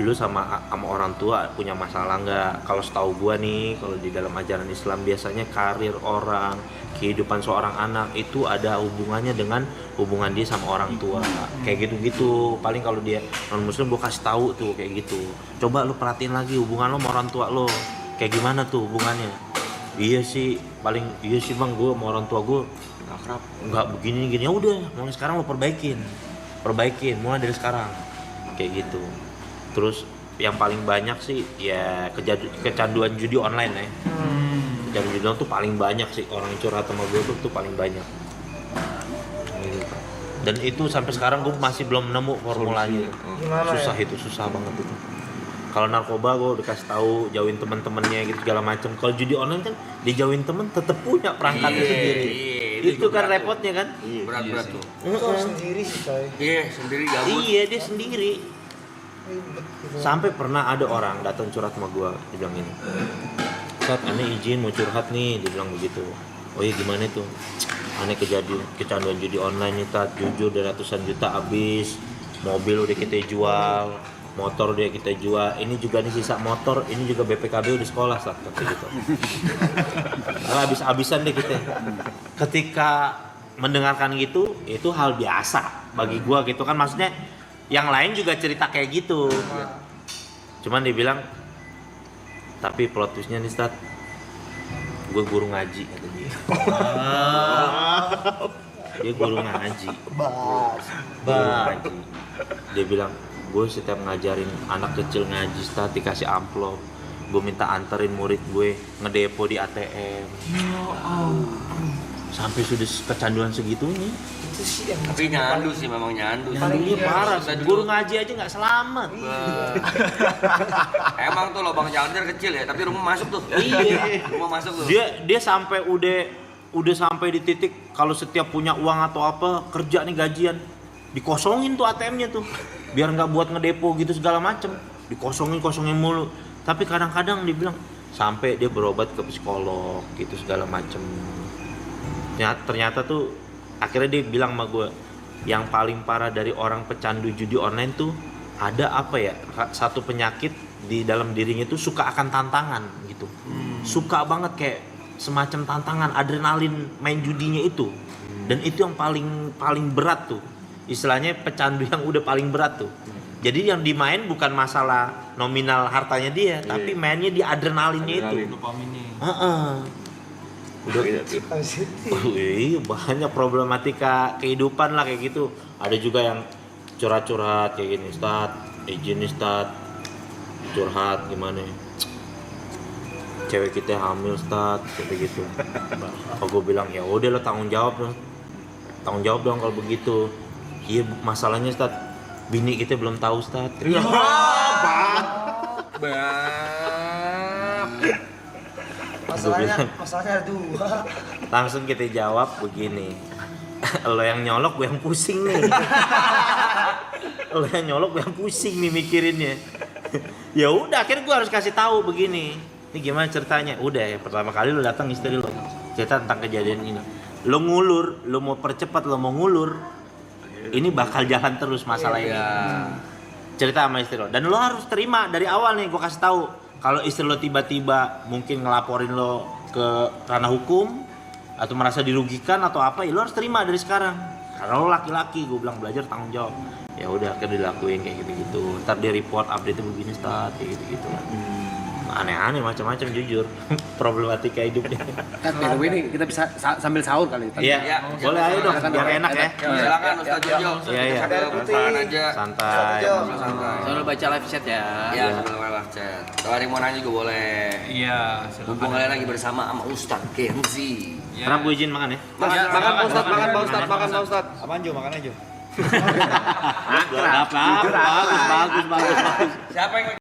Speaker 5: lu sama orang tua punya masalah nggak? Kalau setahu gua nih, kalau di dalam ajaran Islam biasanya karir orang, kehidupan seorang anak itu ada hubungannya dengan hubungan dia sama orang tua. Kayak gitu-gitu. Paling kalau dia non muslim gua kasih tahu tuh kayak gitu. Coba lu perhatiin lagi hubungan lo sama orang tua lo. Kayak gimana tuh hubungannya? Iya sih bang, gua sama orang tua gua nggak begini. Ya udah, mulai sekarang lo perbaikin mulai dari sekarang. Kayak gitu. Terus yang paling banyak sih ya kecanduan judi online ya. Kecanduan judi online tuh paling banyak sih, orang curhat sama gue tuh paling banyak. Dan itu sampai sekarang gue masih belum nemu formulanya. Susah ya? Itu susah banget itu. Kalau narkoba gue udah kasih tahu jauhin teman-temannya gitu segala macam. Kalau judi online kan dijauhin temen tetap punya perangkatnya sendiri. Itu kan repotnya kan.
Speaker 6: Berat tuh.
Speaker 1: Itu harus sendiri sih coy.
Speaker 6: Iya, sendiri gabut.
Speaker 5: Iya dia sendiri. Sampai pernah ada orang datang curhat sama gua, dia bilang ini, Ustaz, aneh izin mau curhat nih, dia bilang begitu. Oh iya gimana tuh? Aneh kecanduan judi online nih, Tat. Jujur udah ratusan juta habis, mobil udah kita jual, motor udah kita jual, ini juga nih sisa motor, ini juga BPKB udah sekolah, Tat, kayak gitu. Habis-habisan deh kita. Ketika mendengarkan gitu, itu hal biasa bagi gua gitu kan, maksudnya yang lain juga cerita kayak gitu. Cuman dia bilang, tapi plot twistnya nih Stat, gue guru ngaji kata dia. Dia guru ngaji. Dia bilang, gue setiap ngajarin anak kecil ngaji Stat, dikasih amplop, gue minta anterin murid gue ngedepo di ATM. Sampai sudah kecanduan segitunya.
Speaker 6: Tapi nyandu sih, memang nyandu.
Speaker 5: Nyandunya parah. Guru ngaji aja nggak selamat.
Speaker 6: Emang tuh lubang charger kecil ya, tapi rumah masuk tuh.
Speaker 5: Iya.
Speaker 6: Rumah masuk tuh.
Speaker 5: Dia sampai udah sampai di titik kalau setiap punya uang atau apa kerja nih gajian dikosongin tuh ATM-nya tuh biar nggak buat ngedepo gitu segala macem, dikosongin mulu. Tapi kadang-kadang dia bilang sampai dia berobat ke psikolog gitu segala macem. Ternyata tuh akhirnya dia bilang sama gue, yang paling parah dari orang pecandu judi online tuh ada apa ya, satu penyakit di dalam dirinya tuh suka akan tantangan gitu. Suka banget kayak semacam tantangan, adrenalin main judinya itu. Dan itu yang paling berat tuh, istilahnya pecandu yang udah paling berat tuh. Jadi yang dimain bukan masalah nominal hartanya dia, tapi mainnya di adrenalinnya itu.
Speaker 7: Dopaminnya.
Speaker 5: Udah iya, banyak problematika kehidupan lah kayak gitu. Ada juga yang curhat kayak gini, Ustaz, izin nih Ustaz, curhat gimana, cewek kita hamil Ustaz, kayak gitu. Kalau gue bilang ya udah lo tanggung jawab dong kalau begitu. Iya masalahnya Ustaz, bini kita belum tahu Ustaz.
Speaker 1: Masalahnya ada dua.
Speaker 5: Langsung kita jawab begini, lo yang nyolok gue yang pusing nih. Lo yang nyolok gue yang pusing nih mikirinnya. Ya udah akhirnya gue harus kasih tahu begini, ini gimana ceritanya. Udah ya pertama kali lo datang istri lo cerita tentang kejadian ini, lo ngulur, lo mau percepat, lo mau ngulur, ini bakal jalan terus masalah ini. Cerita sama istri lo, dan lo harus terima dari awal nih, gue kasih tahu. Kalau istri lo tiba-tiba mungkin ngelaporin lo ke ranah hukum atau merasa dirugikan atau apa, ya lo harus terima dari sekarang. Karena lo laki-laki, gue bilang belajar tanggung jawab. Ya udah akhirnya dilakuin kayak gitu-gitu. Ntar dia report update begini Start kayak gitu-gitu lah. Aneh-aneh macam-macam jujur. Problematika hidupnya.
Speaker 3: Kan by the way nih kita bisa sambil sahur kali.
Speaker 5: Iya. Boleh ayo dong biar enak ya.
Speaker 6: Silakan Ustaz Jojo.
Speaker 5: Iya.
Speaker 6: Bukaan aja.
Speaker 5: Santai.
Speaker 2: Jangan lupa baca live chat ya.
Speaker 6: Iya, sambil live chat. Kalau ada yang mau nanya juga boleh.
Speaker 7: Iya,
Speaker 6: Mumpung kalian lagi bersama sama Ustaz Kenzi.
Speaker 5: Karena gue izin makan ya.
Speaker 9: Makan Pak Ustadz, makan Pak Ustadz.
Speaker 8: Apaan Jo, makan aja.
Speaker 5: Bagus.
Speaker 6: Siapa yang